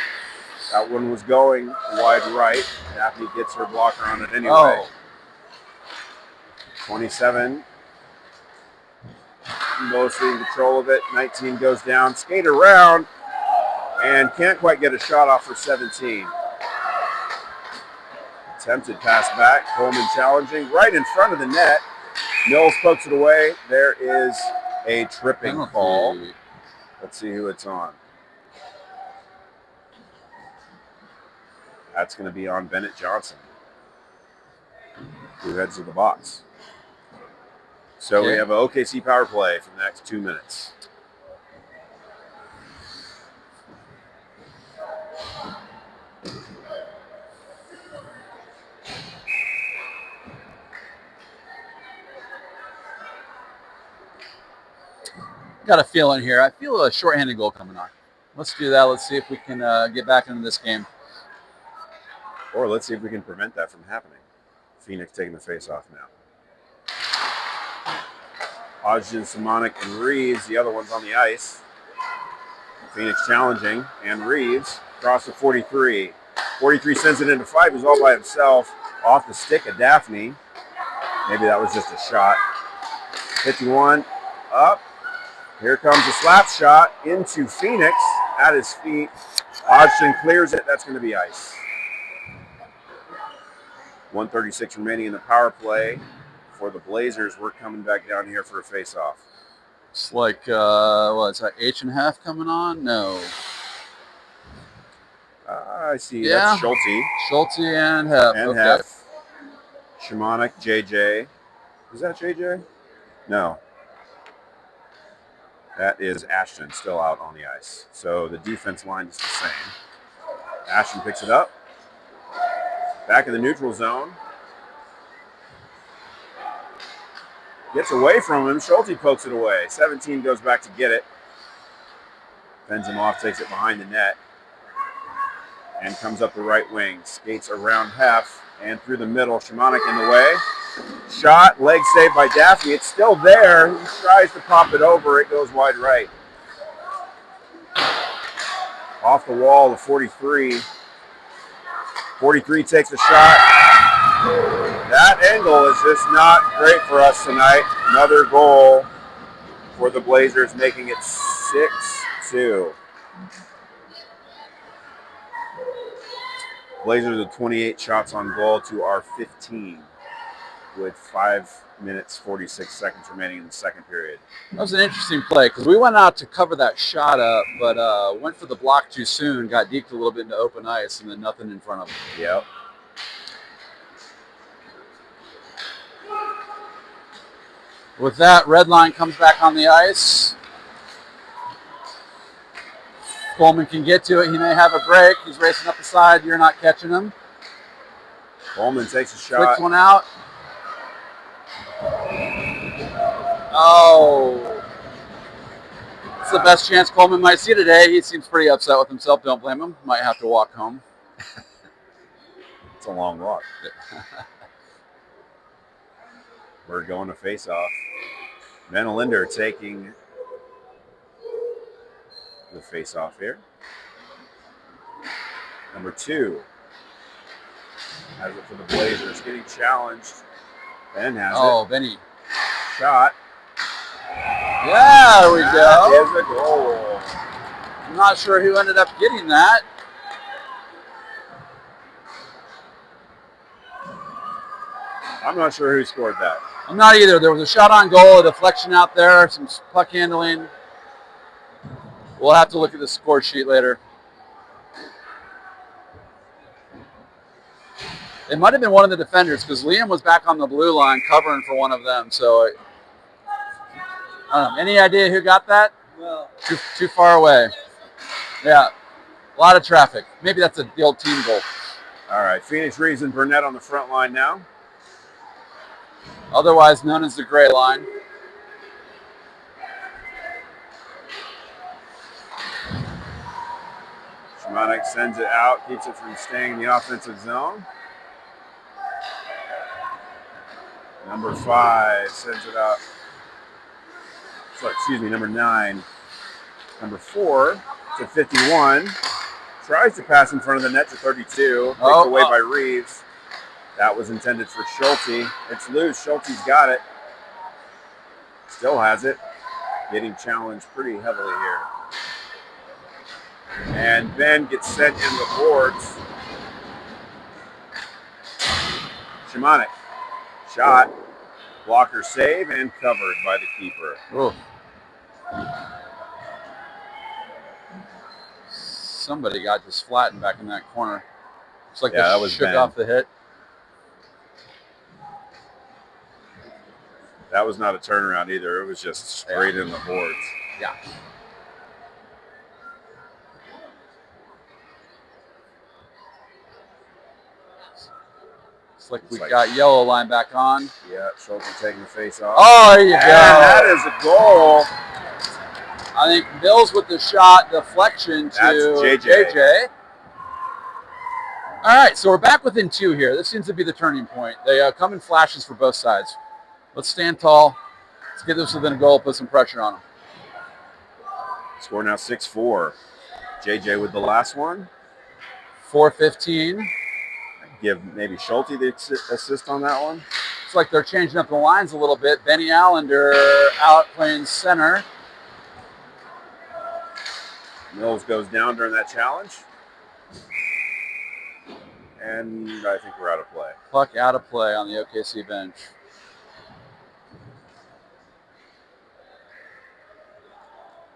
Speaker 1: That one was going wide right. Daphne gets her blocker on it anyway. 27. Mostly in control of it. 19 goes down. Skate around. And can't quite get a shot off for 17. Attempted pass back. Coleman challenging. Right in front of the net. Mills pokes it away. There is a tripping call. Let's see who it's on. That's going to be on Bennett Johnson, who heads to the box. So we have an OKC power play for the next 2 minutes.
Speaker 2: Got a feeling here. I feel a shorthanded goal coming on. Let's do that. Let's see if we can get back into this game.
Speaker 1: Or let's see if we can prevent that from happening. Phoenix taking the face-off now. Hodgson, Shimonek, and Reeves, the other one's on the ice. Phoenix challenging, and Reeves across to 43. 43 sends it into 5. He's all by himself off the stick of Daphne. Maybe that was just a shot. 51 up. Here comes a slap shot into Phoenix at his feet. Hodgson clears it. That's going to be ice. 1:36 remaining in the power play for the Blazers. We're coming back down here for a face-off.
Speaker 2: It's like, it's that H&H coming on? No.
Speaker 1: I see. Yeah. That's Schulte.
Speaker 2: Schulte and Hef.
Speaker 1: And Hef. Shimonek, JJ. Is that JJ? No. That is Ashton still out on the ice. So the defense line is the same. Ashton picks it up. Back in the neutral zone. Gets away from him. Schulte pokes it away. 17 goes back to get it. Fends him off, takes it behind the net. And comes up the right wing. Skates around Hef and through the middle. Shimonek in the way. Shot, leg saved by Daffney. It's still there. He tries to pop it over. It goes wide right. Off the wall, the 43. 43 takes a shot. That angle is just not great for us tonight. Another goal for the Blazers, making it 6-2. Blazers with 28 shots on goal to our 15, with 5 minutes 46 seconds remaining in the second period.
Speaker 2: That was an interesting play because we went out to cover that shot up, but went for the block too soon, got deked a little bit into open ice, and then nothing in front of him.
Speaker 1: Yep.
Speaker 2: With that, red line comes back on the ice. Coleman can get to it. He may have a break. He's racing up the side. You're not catching him.
Speaker 1: Coleman takes a shot.
Speaker 2: Flicks one out. Oh. It's the best chance Coleman might see today. He seems pretty upset with himself. Don't blame him. Might have to walk home.
Speaker 1: It's a long walk. We're going to face off. Van Linder taking the face off here. Number 2 has it for the Blazers. Getting challenged. Ben has it.
Speaker 2: Oh, Benny.
Speaker 1: Shot.
Speaker 2: Yeah, there we go.
Speaker 1: That is a goal.
Speaker 2: I'm not sure who ended up getting that.
Speaker 1: I'm not sure who scored that.
Speaker 2: I'm not either. There was a shot on goal, a deflection out there, some puck handling. We'll have to look at the score sheet later. It might have been one of the defenders because Liam was back on the blue line covering for one of them. So, I don't know. Any idea who got that?
Speaker 4: Well,
Speaker 2: Too far away. Yeah, a lot of traffic. Maybe that's the old team goal.
Speaker 1: All right, Phoenix Reeves and Burnett on the front line now.
Speaker 2: Otherwise known as the gray line.
Speaker 1: Shimonek sends it out, keeps it from staying in the offensive zone. Number 5 sends it out. So, excuse me, number 9. Number 4 to 51. Tries to pass in front of the net to 32. Picked away by Reeves. That was intended for Schulte. It's loose. Schulte's got it. Still has it. Getting challenged pretty heavily here. And Ben gets sent into the boards. Shimonek. Shot. Blocker save and covered by the keeper.
Speaker 2: Oh. Somebody got just flattened back in that corner. It's like
Speaker 1: that
Speaker 2: they
Speaker 1: was
Speaker 2: shook
Speaker 1: Ben.
Speaker 2: off the hit.
Speaker 1: That was not a turnaround either. It was just straight in the boards.
Speaker 2: Yeah. It's like we got yellow line back on.
Speaker 1: Yeah, Schulte taking the face off.
Speaker 2: Oh, there you go.
Speaker 1: And that is a goal.
Speaker 2: I think Mills with the shot, deflection to JJ. All right, so we're back within 2 here. This seems to be the turning point. They come in flashes for both sides. Let's stand tall. Let's get this within a goal, put some pressure on them.
Speaker 1: Score now 6-4. JJ with the last one.
Speaker 2: 4:15.
Speaker 1: Give maybe Schulte the assist on that one.
Speaker 2: It's like they're changing up the lines a little bit. Benny Allender out playing center.
Speaker 1: Mills goes down during that challenge. And I think we're out of play.
Speaker 2: Puck out of play on the OKC bench.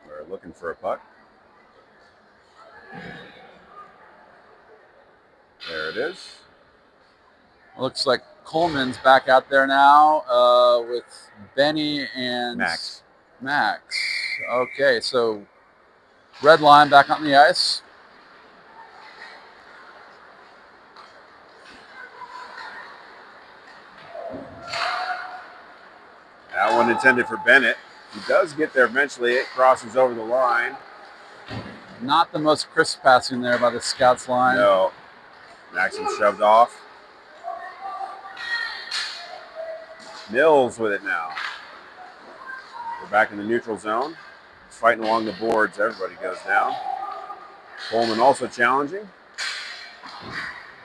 Speaker 1: We're looking for a puck. There it is.
Speaker 2: Looks like Coleman's back out there now with Benny and
Speaker 1: Max.
Speaker 2: Okay, so red line back on the ice.
Speaker 1: That one intended for Bennett. He does get there eventually. It crosses over the line.
Speaker 2: Not the most crisp passing there by the Scouts line.
Speaker 1: No. Maxim shoved off. Mills with it now. We're back in the neutral zone. Fighting along the boards. Everybody goes down. Coleman also challenging.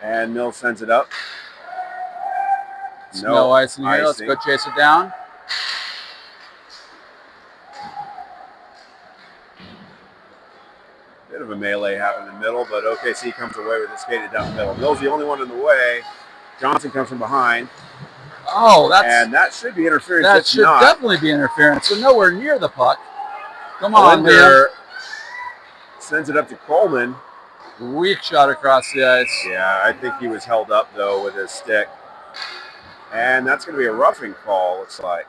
Speaker 1: And Mills sends it up.
Speaker 2: No icing here. Let's go chase it down.
Speaker 1: Bit of a melee happened in the middle, but OKC comes away with it skated down the middle. Mills the only one in the way. Johnson comes from behind.
Speaker 2: Oh,
Speaker 1: that should be interference.
Speaker 2: That should definitely be interference. So nowhere near the puck. Come on,
Speaker 1: Linder sends it up to Coleman.
Speaker 2: Weak shot across the ice.
Speaker 1: Yeah, I think he was held up though with his stick. And that's going to be a roughing call, looks like.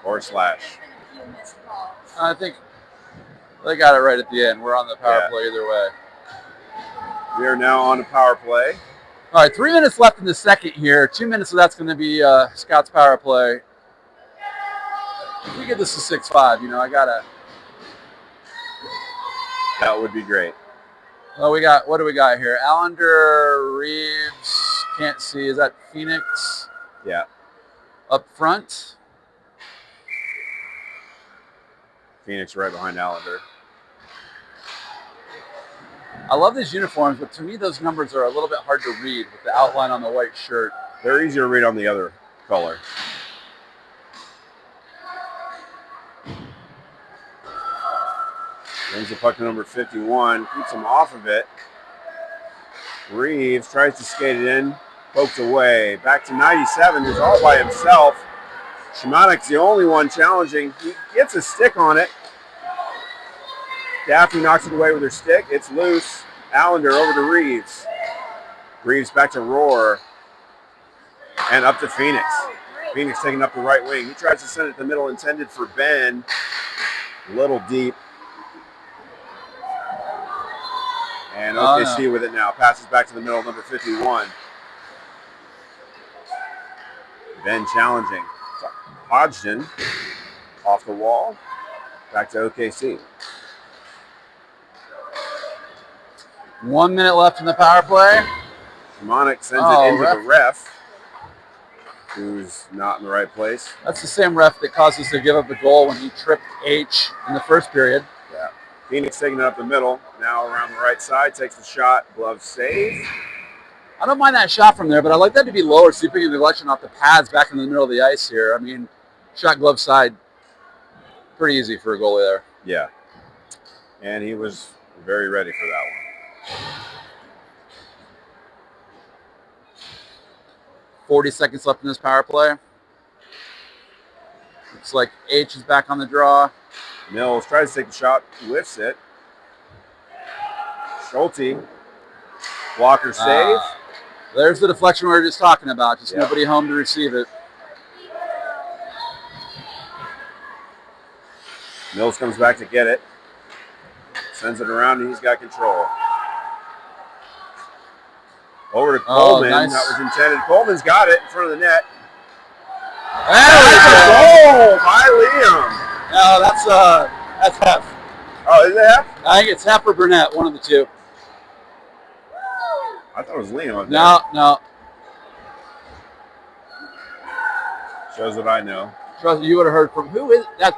Speaker 1: Or slash.
Speaker 2: I think they got it right at the end. We're on the power play either way.
Speaker 1: We are now on the power play.
Speaker 2: All right, 3 minutes left in the second here. 2 minutes of that's going to be Scott's power play. If we get this to 6-5, I got to.
Speaker 1: That would be great.
Speaker 2: Well, what do we got here? Allender, Reeves, can't see. Is that Phoenix?
Speaker 1: Yeah.
Speaker 2: Up front.
Speaker 1: Phoenix right behind Allender.
Speaker 2: I love these uniforms, but to me those numbers are a little bit hard to read with the outline on the white shirt.
Speaker 1: They're easier to read on the other color. Brings the puck to number 51, keeps him off of it. Reeves tries to skate it in, pokes away. Back to 97, who's all by himself. Shimonik's the only one challenging. He gets a stick on it. Daphne knocks it away with her stick. It's loose. Allender over to Reeves. Reeves back to Rohr. And up to Phoenix. Phoenix taking up the right wing. He tries to send it to the middle, intended for Ben. A little deep. And OKC with it now. Passes back to the middle, number 51. Ben challenging. Hodgson off the wall. Back to OKC.
Speaker 2: 1 minute left in the power play.
Speaker 1: Shimonik sends it into the ref, who's not in the right place.
Speaker 2: That's the same ref that caused us to give up the goal when he tripped H in the first period.
Speaker 1: Yeah. Phoenix taking it up the middle. Now around the right side, takes the shot. Glove save.
Speaker 2: I don't mind that shot from there, but I'd like that to be lower so you can get the collection off the pads back in the middle of the ice here. I mean, shot glove side, pretty easy for a goalie there.
Speaker 1: Yeah. And he was very ready for that one.
Speaker 2: 40 seconds left in this power play. Looks like H is back on the draw.
Speaker 1: Mills tries to take a shot, whiffs it. Schulte, blocker save.
Speaker 2: There's the deflection we were just talking about. Just nobody home to receive it.
Speaker 1: Mills comes back to get it. Sends it around, and he's got control. Over to Coleman.
Speaker 2: Nice.
Speaker 1: That was intended. Coleman's got it in front of the net.
Speaker 2: That's
Speaker 1: a goal by Liam.
Speaker 2: No, that's Hef.
Speaker 1: Oh, is it Hef?
Speaker 2: I think it's Hef or Burnett, one of the two.
Speaker 1: I thought it was Liam.
Speaker 2: No.
Speaker 1: Shows what I know.
Speaker 2: Trust me, you would have heard from who is that?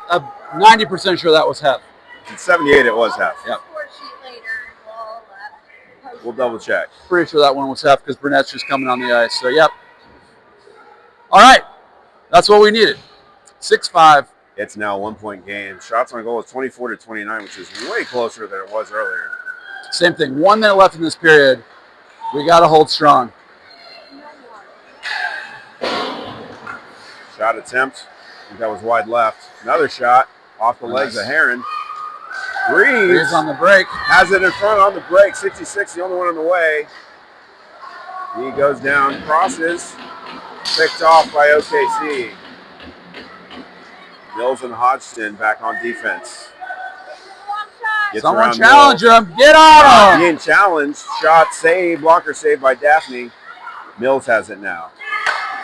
Speaker 2: 90% sure that was Hef.
Speaker 1: In 78, it was Hef.
Speaker 2: Yep.
Speaker 1: We'll double check.
Speaker 2: Pretty sure that one was Hef because Burnett's just coming on the ice. So, yep. All right. That's what we needed. 6-5.
Speaker 1: It's now a 1 point game. Shots on goal is 24-29, which is way closer than it was earlier.
Speaker 2: Same thing. 1 minute left in this period. We got to hold strong.
Speaker 1: Shot attempt. I think that was wide left. Another shot off the legs of Heron. Reeves
Speaker 2: on the break.
Speaker 1: Has it in front on the break. 66, the only one in the way. He goes down, crosses. Picked off by OKC. Mills and Hodgson back on defense.
Speaker 2: Someone challenge him. Get on him.
Speaker 1: Being challenged. Shot save. Blocker save by Daphne. Mills has it now.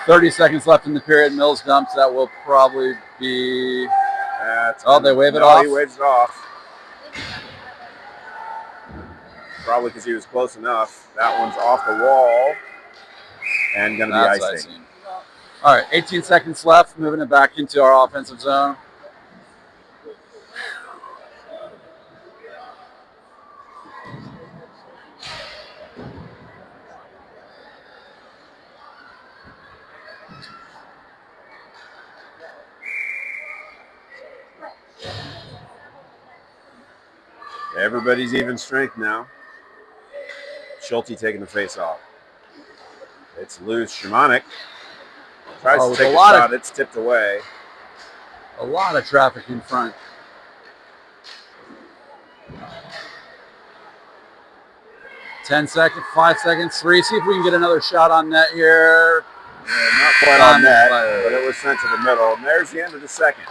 Speaker 2: 30 seconds left in the period. Mills dumps. That will probably be... they wave it off?
Speaker 1: He waves it off. probably because he was close enough. That one's off the wall and going to be
Speaker 2: That's
Speaker 1: icing.
Speaker 2: All right, 18 seconds left. Moving it back into our offensive zone.
Speaker 1: Everybody's even strength now. Schulte taking the face off. It's loose. Shimonik tries to take a shot. It's tipped away.
Speaker 2: A lot of traffic in front. Ten seconds, 5 seconds, 3. See if we can get another shot on net here.
Speaker 1: Yeah, not quite on net, but it was sent to the middle. And there's the end of the second.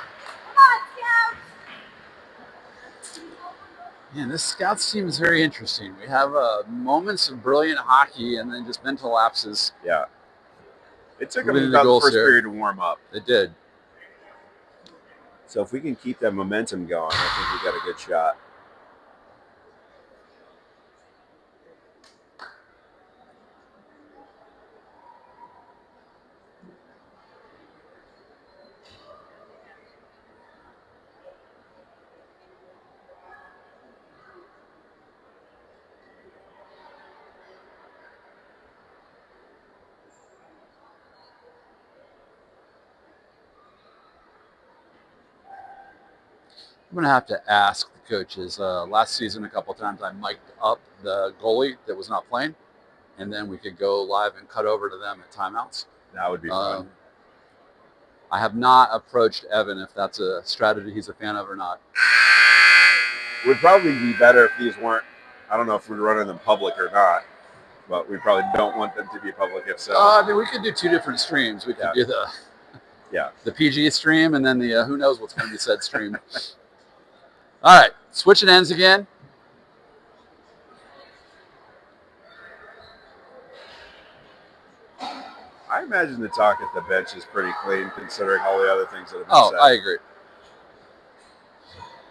Speaker 2: Man, this Scouts team is very interesting. We have moments of brilliant hockey and then just mental lapses.
Speaker 1: Yeah. It took them about the first period to warm up.
Speaker 2: It did.
Speaker 1: So if we can keep that momentum going, I think we got a good shot.
Speaker 2: I'm going to have to ask the coaches. Last season, a couple of times, I mic'd up the goalie that was not playing, and then we could go live and cut over to them at timeouts.
Speaker 1: That would be fun.
Speaker 2: I have not approached Evan if that's a strategy he's a fan of or not.
Speaker 1: Would probably be better if these weren't, I don't know if we're running them public or not, but we probably don't want them to be public if so.
Speaker 2: I mean, we could do 2 different streams. We could do the PG stream and then the who knows what's going to be said stream. All right, switching ends again.
Speaker 1: I imagine the talk at the bench is pretty clean considering all the other things that have been said.
Speaker 2: I agree.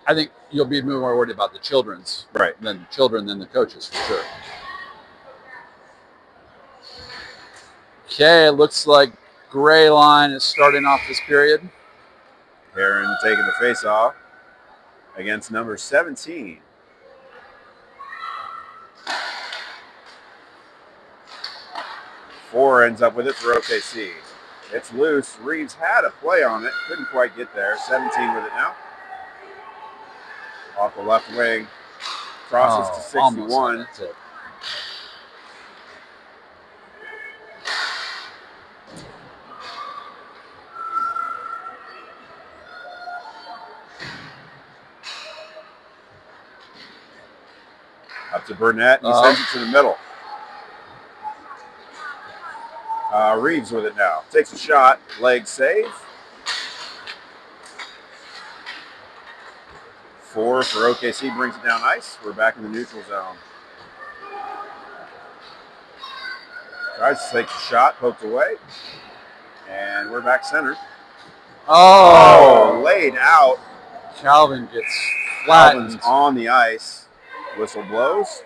Speaker 2: I think you'll be more worried about the children's than the coaches, for sure. Okay, it looks like Gray Line is starting off this period.
Speaker 1: Heron taking the face off against number 17. Four ends up with it for OKC. It's loose. Reeves had a play on it. Couldn't quite get there. 17 with it now. Off the left wing. Crosses to 61. Up to Burnett. He sends it to the middle. Reeves with it now. Takes a shot. Leg save. 4 for OKC. Brings it down ice. We're back in the neutral zone. Tries to take the shot. Poked away. And we're back center. Laid out.
Speaker 2: Calvin gets flattened.
Speaker 1: Calvin's on the ice. Whistle blows.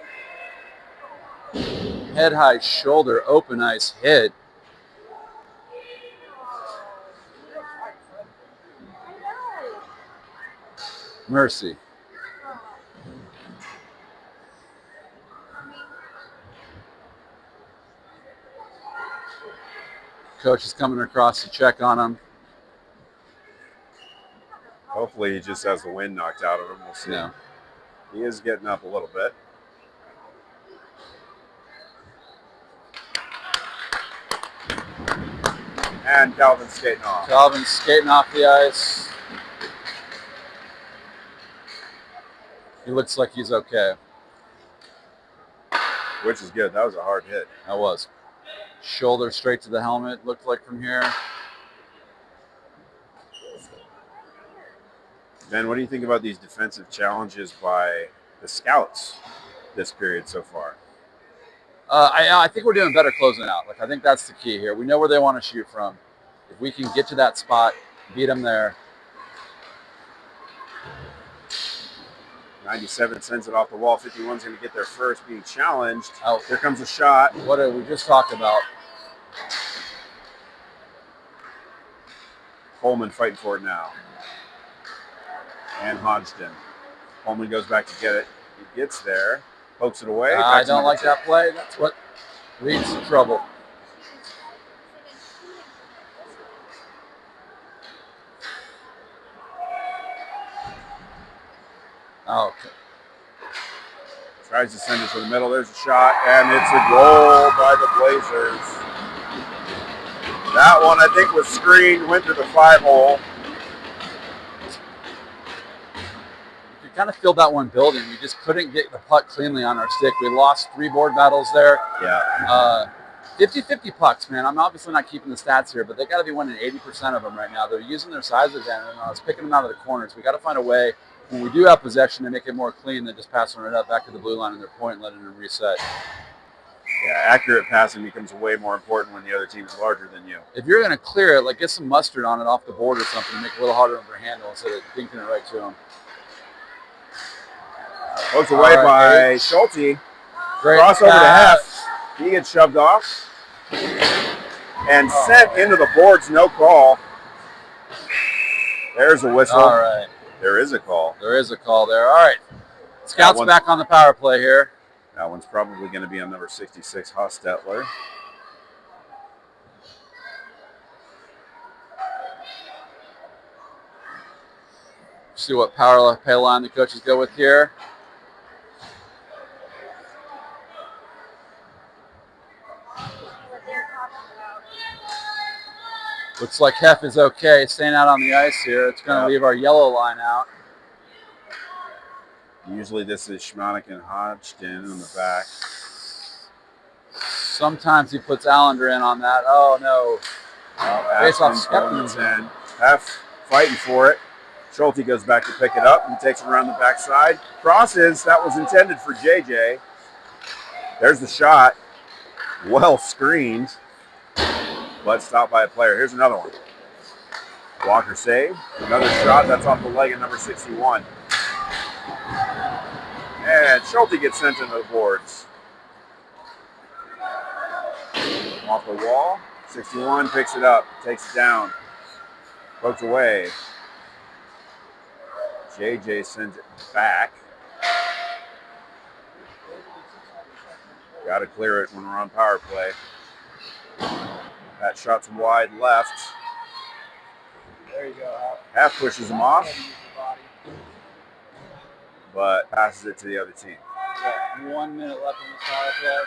Speaker 2: Head high shoulder, open ice hit. Mercy. Coach is coming across to check on him.
Speaker 1: Hopefully he just has the wind knocked out of him. We'll see.
Speaker 2: Yeah.
Speaker 1: He is getting up a little bit. And Calvin's skating off.
Speaker 2: Calvin's skating off the ice. He looks like he's okay.
Speaker 1: Which is good. That was a hard hit.
Speaker 2: That was. Shoulder straight to the helmet, looked like from here.
Speaker 1: Ben, what do you think about these defensive challenges by the Scouts this period so far?
Speaker 2: I think we're doing better closing out. I think that's the key here. We know where they want to shoot from. If we can get to that spot, beat them there.
Speaker 1: 97 sends it off the wall. 51's going to get there first, being challenged.
Speaker 2: Oh.
Speaker 1: Here comes a shot.
Speaker 2: What did we just talked about?
Speaker 1: Coleman fighting for it now. And Hodgson. Coleman goes back to get it. He gets there, pokes it away.
Speaker 2: I don't like that play. That's what leads to trouble. Okay.
Speaker 1: Tries to send it to the middle. There's a shot, and it's a goal by the Blazers. That one, I think, was screened, went to the 5-hole.
Speaker 2: We kind of filled that one building. We just couldn't get the puck cleanly on our stick. We lost 3 board battles there.
Speaker 1: Yeah.
Speaker 2: 50-50 pucks, man. I'm obviously not keeping the stats here, but they got to be winning 80% of them right now. They're using their size advantage, and I was picking them out of the corners. We got to find a way, when we do have possession, to make it more clean than just passing it up back to the blue line in their point and letting them reset.
Speaker 1: Yeah, accurate passing becomes way more important when the other team is larger than you.
Speaker 2: If you're going to clear it, like get some mustard on it off the board or something to make it a little harder to handle instead of dinking it right to them.
Speaker 1: Poked away by Schulte.
Speaker 2: Great
Speaker 1: Cross over to
Speaker 2: pass.
Speaker 1: Hef. He gets shoved off and sent into the boards. No call. There's a whistle.
Speaker 2: All right.
Speaker 1: There is a call.
Speaker 2: There is a call there. All right. Scouts back on the power play here.
Speaker 1: That one's probably going to be on number 66, Hostetler.
Speaker 2: See what power play line the coaches go with here. Looks like Hef is okay, staying out on the ice here. It's going to leave our yellow line out.
Speaker 1: Usually this is Schmanek and Hodgson on the back.
Speaker 2: Sometimes he puts Allender in on that. Oh, no. Face off
Speaker 1: Skepton's in. Hef fighting for it. Schulte goes back to pick it up and takes it around the backside. Crosses. That was intended for JJ. There's the shot. Well screened, but stopped by a player. Here's another one. Walker save. Another shot. That's off the leg of number 61. And Schulte gets sent into the boards. Off the wall. 61 picks it up, takes it down, pokes away. JJ sends it back. Got to clear it when we're on power play. That shot's wide left.
Speaker 2: There you go.
Speaker 1: Half pushes him off, but passes it to the other team.
Speaker 2: Got 1 minute left in the power play.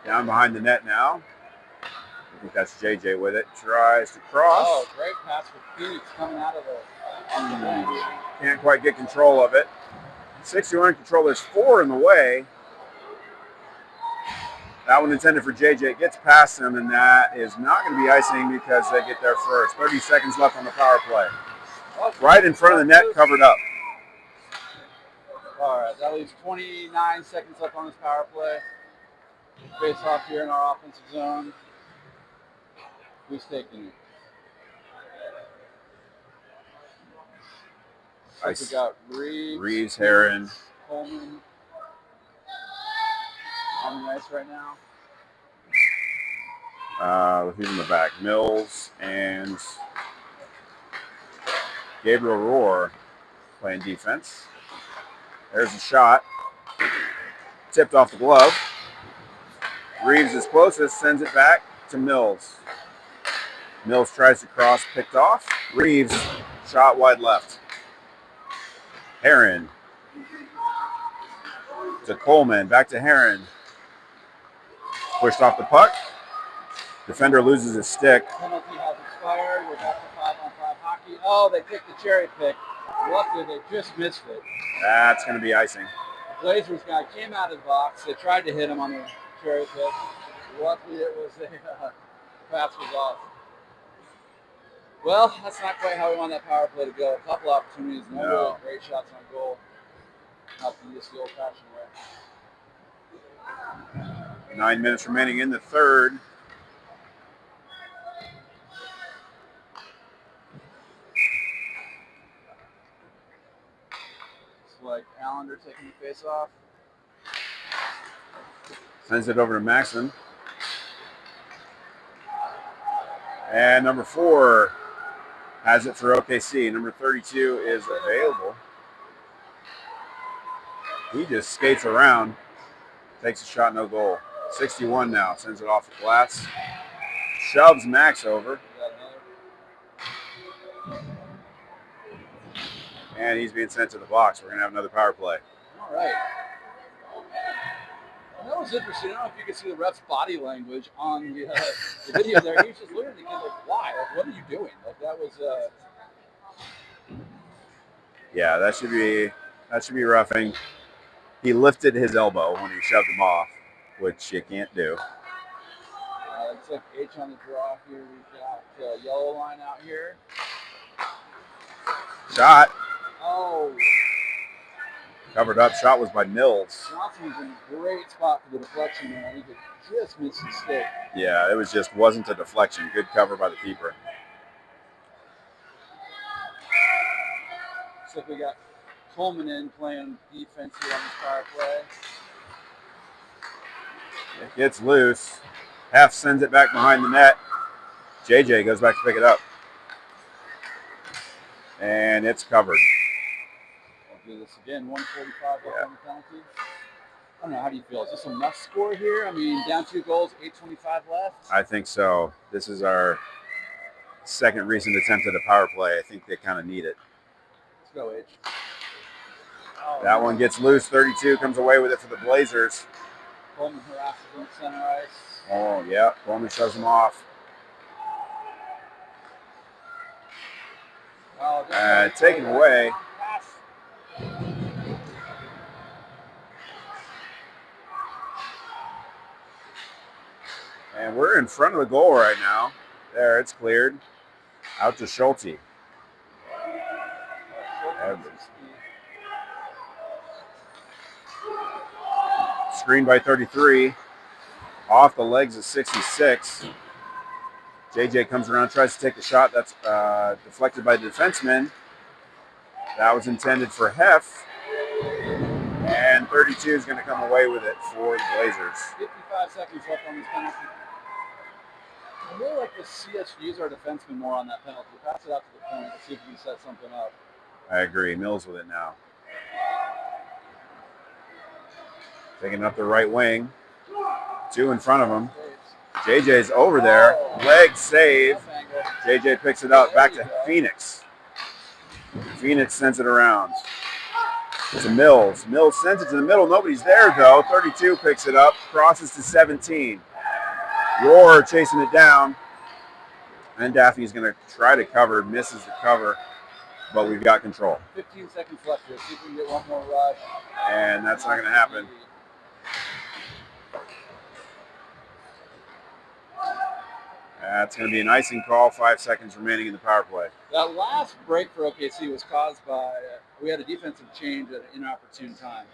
Speaker 1: Down behind the net now. I think that's JJ with it. Tries to cross.
Speaker 2: Oh, great pass with Phoenix coming out of the
Speaker 1: Can't quite get control of it. 61 in control. There's 4 in the way. That one intended for JJ. Gets past him, and that is not going to be icing because they get there first. 30 seconds left on the power play. Right in front of the net, covered up.
Speaker 2: All right, that leaves 29 seconds left on this power play. Face off here in our offensive zone. Who's taking it? We got
Speaker 1: Reeves, Heron.
Speaker 2: Coleman on the ice right now.
Speaker 1: Who's in the back? Mills and Gabriel Rohr playing defense. There's a shot. Tipped off the glove. Reeves is closest, sends it back to Mills. Mills tries to cross, picked off. Reeves, shot wide left. Heron to Coleman, back to Heron. Pushed off the puck. Defender loses his stick.
Speaker 2: Penalty has expired. We're back to 5-on-5 hockey. Oh, they picked the cherry pick. Luckily, they just missed it.
Speaker 1: That's going to be icing.
Speaker 2: The Blazers guy came out of the box. They tried to hit him on the cherry pick. Luckily, it was pass was off. Well, that's not quite how we want that power play to go. A couple opportunities, no really great shots on goal. Not to use the old-fashioned way.
Speaker 1: 9 minutes remaining in the third.
Speaker 2: like Allender taking the face off.
Speaker 1: Sends it over to Maxson. And number 4 has it for OKC. Number 32 is available. He just skates around, takes a shot, no goal. 61 now, sends it off the glass. Shoves Max over. And he's being sent to the box. We're going to have another power play.
Speaker 2: All right. And that was interesting. I don't know if you could see the ref's body language on the video there. He was just looking at the kid like, why? Like, what are you doing? Like, that was...
Speaker 1: Yeah, that should be roughing. He lifted his elbow when he shoved him off, which you can't do.
Speaker 2: Looks like H on the draw here. We've got yellow line out here.
Speaker 1: Shot.
Speaker 2: Oh.
Speaker 1: Covered up. Shot was by Mills.
Speaker 2: Johnson was in a great spot for the deflection there. He could just miss his stick.
Speaker 1: Yeah, it wasn't a deflection. Good cover by the keeper.
Speaker 2: Looks like we got Coleman in playing defense here on this power play.
Speaker 1: It gets loose. Hef sends it back behind the net. JJ goes back to pick it up. And it's covered.
Speaker 2: We'll do this again. 145 left on the penalty. I don't know. How do you feel? Is this a must score here? I mean, down 2 goals, 8:25 left.
Speaker 1: I think so. This is our second recent attempt at a power play. I think they kind of need it.
Speaker 2: Let's go, H.
Speaker 1: That one gets loose. 32 comes away with it for the Blazers.
Speaker 2: Coleman harasses on center ice.
Speaker 1: Oh, yeah. Coleman shoves him off. Taken away. And we're in front of the goal right now. There, it's cleared. Out to Schulte. Screen by 33. Off the legs of 66. JJ comes around, tries to take the shot. That's deflected by the defenseman. That was intended for Hef. And 32 is going to come away with it for the Blazers.
Speaker 2: 55 seconds left on this penalty. I really like to see us use our defenseman more on that penalty. Pass it out to the point. Let's see if we can set something up.
Speaker 1: I agree. Mills with it now. Taking up the right wing. 2 in front of him. JJ's over there. Leg save. JJ picks it up. Back to Phoenix. Phoenix sends it around to Mills. Mills sends it to the middle. Nobody's there, though. 32 picks it up. Crosses to 17. Roar chasing it down. And Daffney's going to try to cover. Misses the cover. But we've got control.
Speaker 2: 15 seconds left here. See if we can get one more rush.
Speaker 1: And that's not going to happen. That's going to be an icing call. 5 seconds remaining in the power play.
Speaker 2: That last break for OKC was caused by we had a defensive change at an inopportune time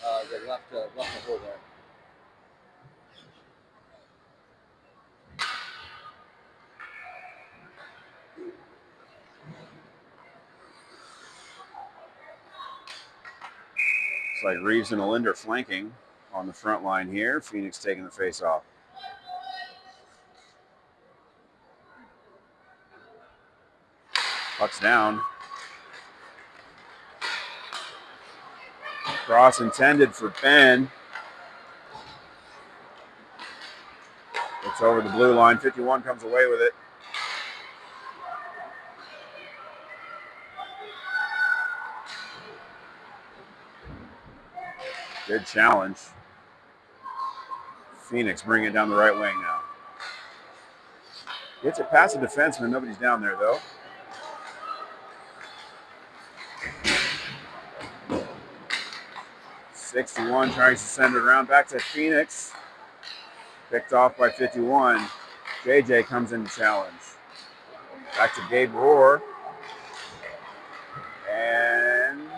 Speaker 2: that left a hole there.
Speaker 1: Looks like Reeves and Olinder flanking on the front line here. Phoenix taking the face off. Puck's down. Cross intended for Ben. It's over the blue line. 51 comes away with it. Good challenge. Phoenix bringing it down the right wing now. Gets it past the defenseman. Nobody's down there, though. '61 tries to send it around back to Phoenix. Picked off by 51. JJ comes in to challenge. Back to Gabe Rohr. And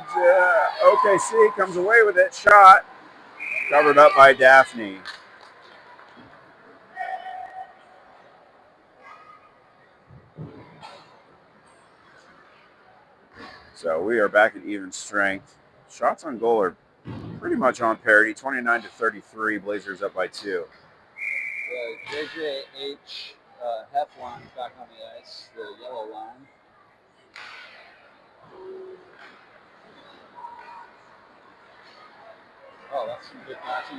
Speaker 1: OKC comes away with it. Shot. Covered up by Daphne. So we are back at even strength. Shots on goal are pretty much on parity. 29-33. Blazers up by 2.
Speaker 2: The JJH Hef line is back on the ice, the yellow line. Oh, that's some good passing.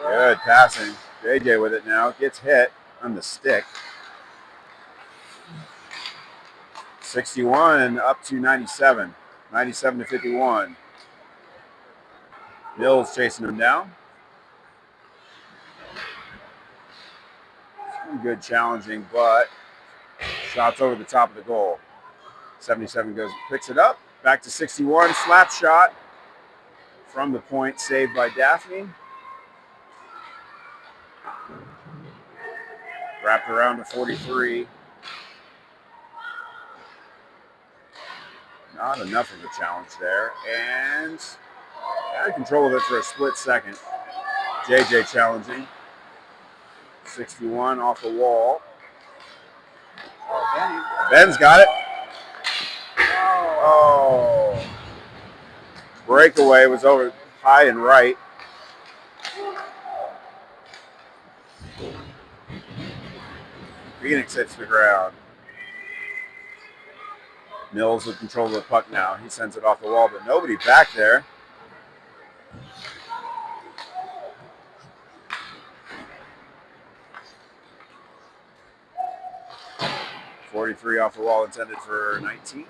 Speaker 1: Good passing. JJ with it now. Gets hit on the stick. 61 up to 97. 97-51. Mills chasing him down. Some good challenging, but shots over the top of the goal. 77 picks it up. Back to 61. Slap shot from the point, saved by Daphne. Wrapped around to 43. Not enough of a challenge there. And had control of it for a split second. JJ challenging. 61 off the wall. Ben's got it. Oh. Breakaway was over high and right. Phoenix hits the ground. Mills with control of the puck now. He sends it off the wall, but nobody back there. .43 off the wall, intended for 19.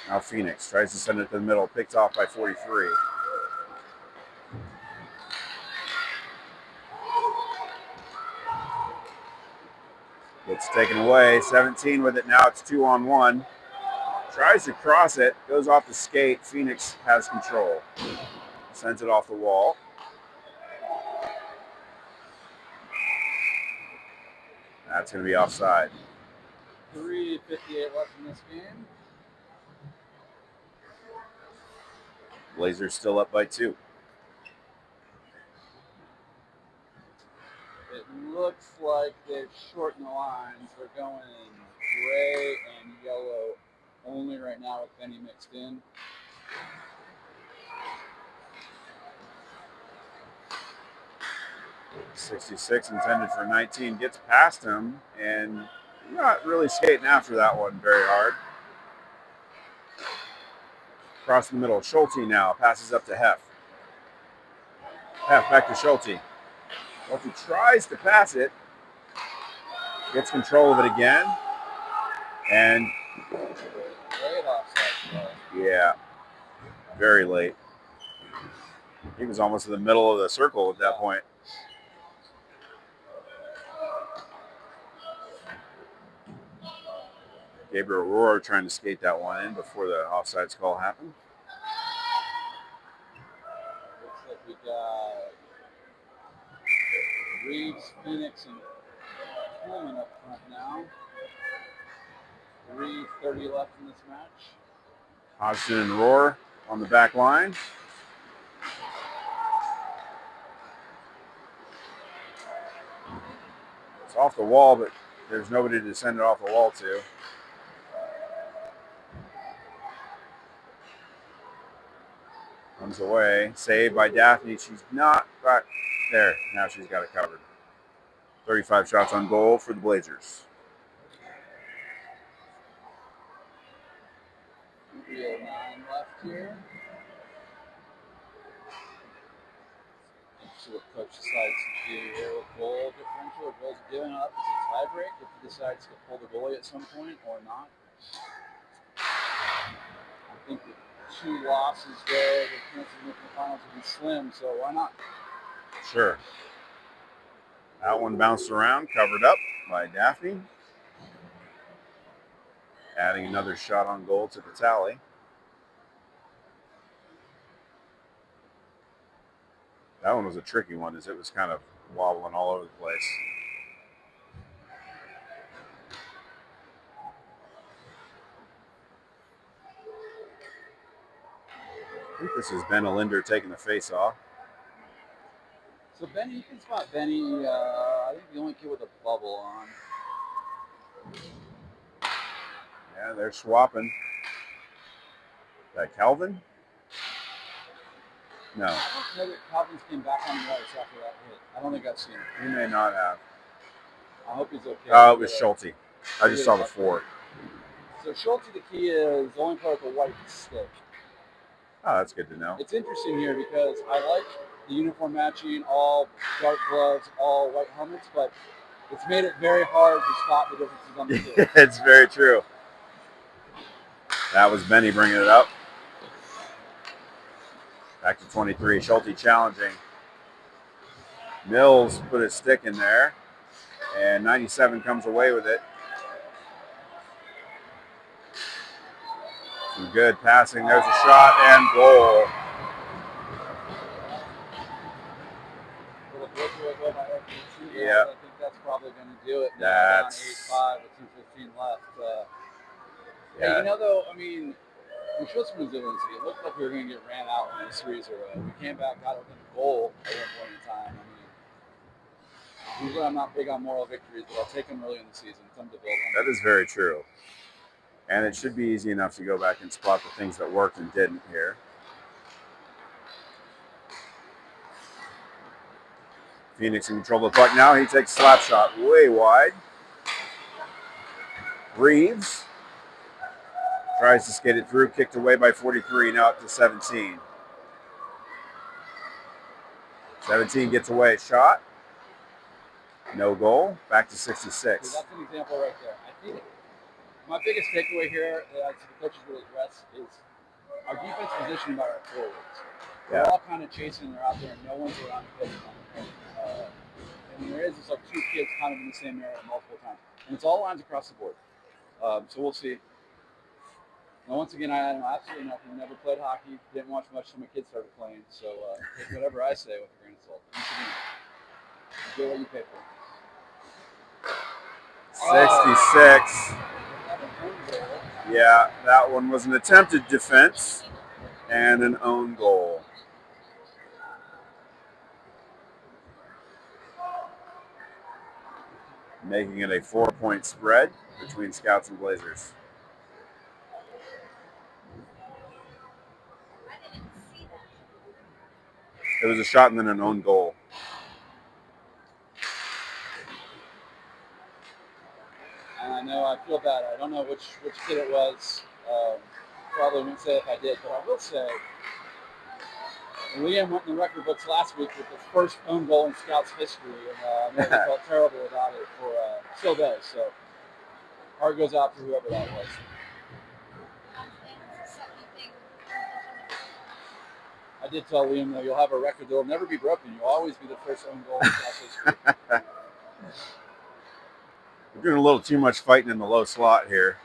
Speaker 1: Now Phoenix tries to send it to the middle, picked off by 43. Gets taken away. 17 with it now. It's 2-on-1. Tries to cross it. Goes off the skate. Phoenix has control. Sends it off the wall. That's going to be offside.
Speaker 2: 3:58 left in this game.
Speaker 1: Blazers still up by 2.
Speaker 2: It looks like they've shortened the lines. They're going gray and yellow only right now with Benny mixed in.
Speaker 1: .66 intended for 19. Gets past him and not really skating after that one very hard. Across the middle. Schulte now passes up to Hef. Hef back to Schulte. Schulte tries to pass it. Gets control of it again. And
Speaker 2: Late offside.
Speaker 1: yeah, very late. He was almost in the middle of the circle at that point. Gabriel Rohr trying to skate that one in before the offsides call happened.
Speaker 2: Looks like we got Reeves, Phoenix, and Coleman up front now. 3:30 left in this match.
Speaker 1: Hodgson and Rohr on the back line. It's off the wall, but there's nobody to send it off the wall to. Comes away. Saved by Daphne. She's not back there. Now she's got it covered. 35 shots on goal for the Blazers.
Speaker 2: 3:09 left here. See what coach decides to do here with goal differential. If goals given up as a tiebreak, if he decides to pull the goalie at some point or not. I think the 2 losses there, the chances of making the finals would be slim, so why not?
Speaker 1: Sure. That one bounced around, covered up by Daphne. Adding another shot on goal to the tally. That one was a tricky one as it was kind of wobbling all over the place. I think this is Ben Alinder taking the face off.
Speaker 2: So Benny, you can spot Benny, I think the only kid with a bubble on.
Speaker 1: Yeah, they're swapping. That Calvin? No,
Speaker 2: I don't know that Calvin's came back on the ice after that hit. I don't think I've seen it.
Speaker 1: he may not have.
Speaker 2: I hope he's okay.
Speaker 1: Oh, it was Schulte. I just saw the 4.
Speaker 2: So Schulte, the key is only play with a white stick.
Speaker 1: Oh, that's good to know.
Speaker 2: It's interesting here because I like the uniform matching, all dark gloves, all white helmets, but it's made it very hard to spot the differences on the field.
Speaker 1: It's very true. That was Benny bringing it up. Back to 23. Schulte challenging. Mills put his stick in there, and 97 comes away with it. Some good passing. There's a shot and goal. Yeah.
Speaker 2: I think that's probably going to do it.
Speaker 1: That's
Speaker 2: down 8-5 with 2:15 left.
Speaker 1: Yeah.
Speaker 2: Hey, you know, though, I mean, we showed some resiliency. It looked like we were going to get ran out in this 3-0. We came back out within a goal at one point in time. I mean, usually I'm not big on moral victories, but I'll take them early in the season. Something to build on.
Speaker 1: That is very true. And it should be easy enough to go back and spot the things that worked and didn't here. Phoenix in control of the puck now. He takes a slap shot way wide. Reeves tries to skate it through, kicked away by 43, now up to 17. 17 gets away, shot. No goal, back to 66.
Speaker 2: So that's an example right there. I think my biggest takeaway here that the coaches will address is our defense positioning by our forwards. They're all kind of chasing, they're out there, and no one's around the pitch. And there is just like 2 kids kind of in the same area multiple times. And it's all lines across the board. So we'll see. Now, once again, I know absolutely nothing. Never played hockey. Didn't watch much until my kids started playing. So take whatever I say with a grain of salt. You get what you pay for.
Speaker 1: 66. Yeah, that one was an attempted defense and an own goal. Making it a 4-point spread between Scouts and Blazers. It was a shot and then an own goal.
Speaker 2: And I know I feel bad. I don't know which kid it was. Probably won't say if I did, but I will say Liam went in the record books last week with the first own goal in Scouts history, and I know he felt terrible about it. Still does. So heart goes out to whoever that was. I did tell Liam though, you'll have a record that will never be broken. You'll always be the first own goal in Scouts history.
Speaker 1: We're doing a little too much fighting in the low slot here.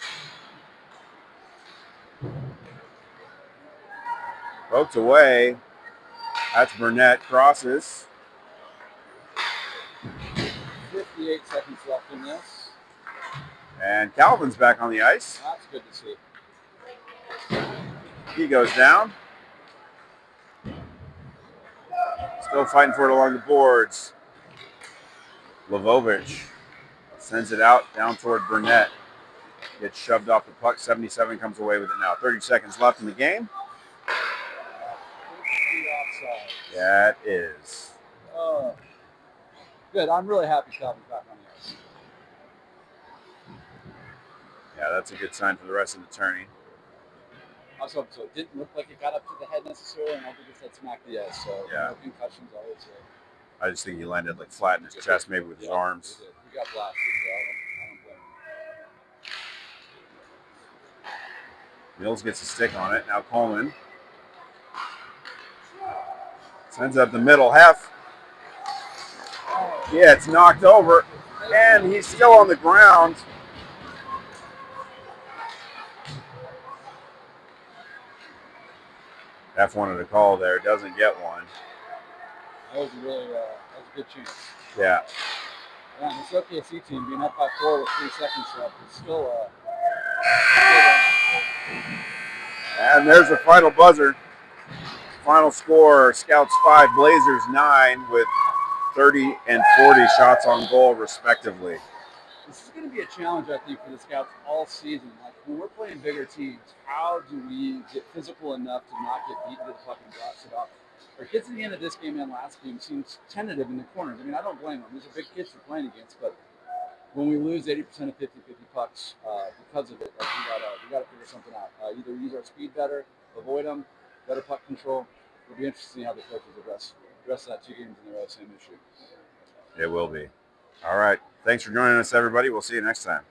Speaker 1: Poked away. That's Burnett. Crosses.
Speaker 2: 58 seconds left in this.
Speaker 1: And Calvin's back on the ice.
Speaker 2: That's good to see.
Speaker 1: He goes down. Still fighting for it along the boards. Lvovich sends it out down toward Burnett. Gets shoved off the puck. 77 comes away with it now. 30 seconds left in the game. That is.
Speaker 2: Good. I'm really happy Calvin's back on the ice.
Speaker 1: Yeah, that's a good sign for the rest of the tourney.
Speaker 2: I was hoping so. It didn't look like it got up to the head necessarily, and I don't think it's that smacked the ice. So
Speaker 1: yeah.
Speaker 2: No concussions, I would say.
Speaker 1: I just think he landed like flat in his chest, maybe with his arms.
Speaker 2: He got blasted, so I don't blame him.
Speaker 1: Mills gets a stick on it. Now Coleman sends up the middle half. Yeah, it's knocked over, and he's still on the ground. F wanted a call there, doesn't get one.
Speaker 2: That was a good chance.
Speaker 1: Yeah.
Speaker 2: Yeah, this OKC team being up by 4 with 3 seconds left is still
Speaker 1: And there's the final buzzer. Final score, Scouts 5, Blazers 9 with 30 and 40 shots on goal respectively.
Speaker 2: This is going to be a challenge, I think, for the scouts all season. Like when we're playing bigger teams, how do we get physical enough to not get beaten to the fucking dust? Our kids at the end of this game and last game seems tentative in the corners. I mean, I don't blame them. These are big kids we're playing against, but when we lose 80% of 50-50 pucks because of it, like we gotta figure something out. Either use our speed better, avoid them, better puck control. It'll be interesting to see how the coaches address that 2 games in a row, same issue.
Speaker 1: It will be. All right. Thanks for joining us, everybody. We'll see you next time.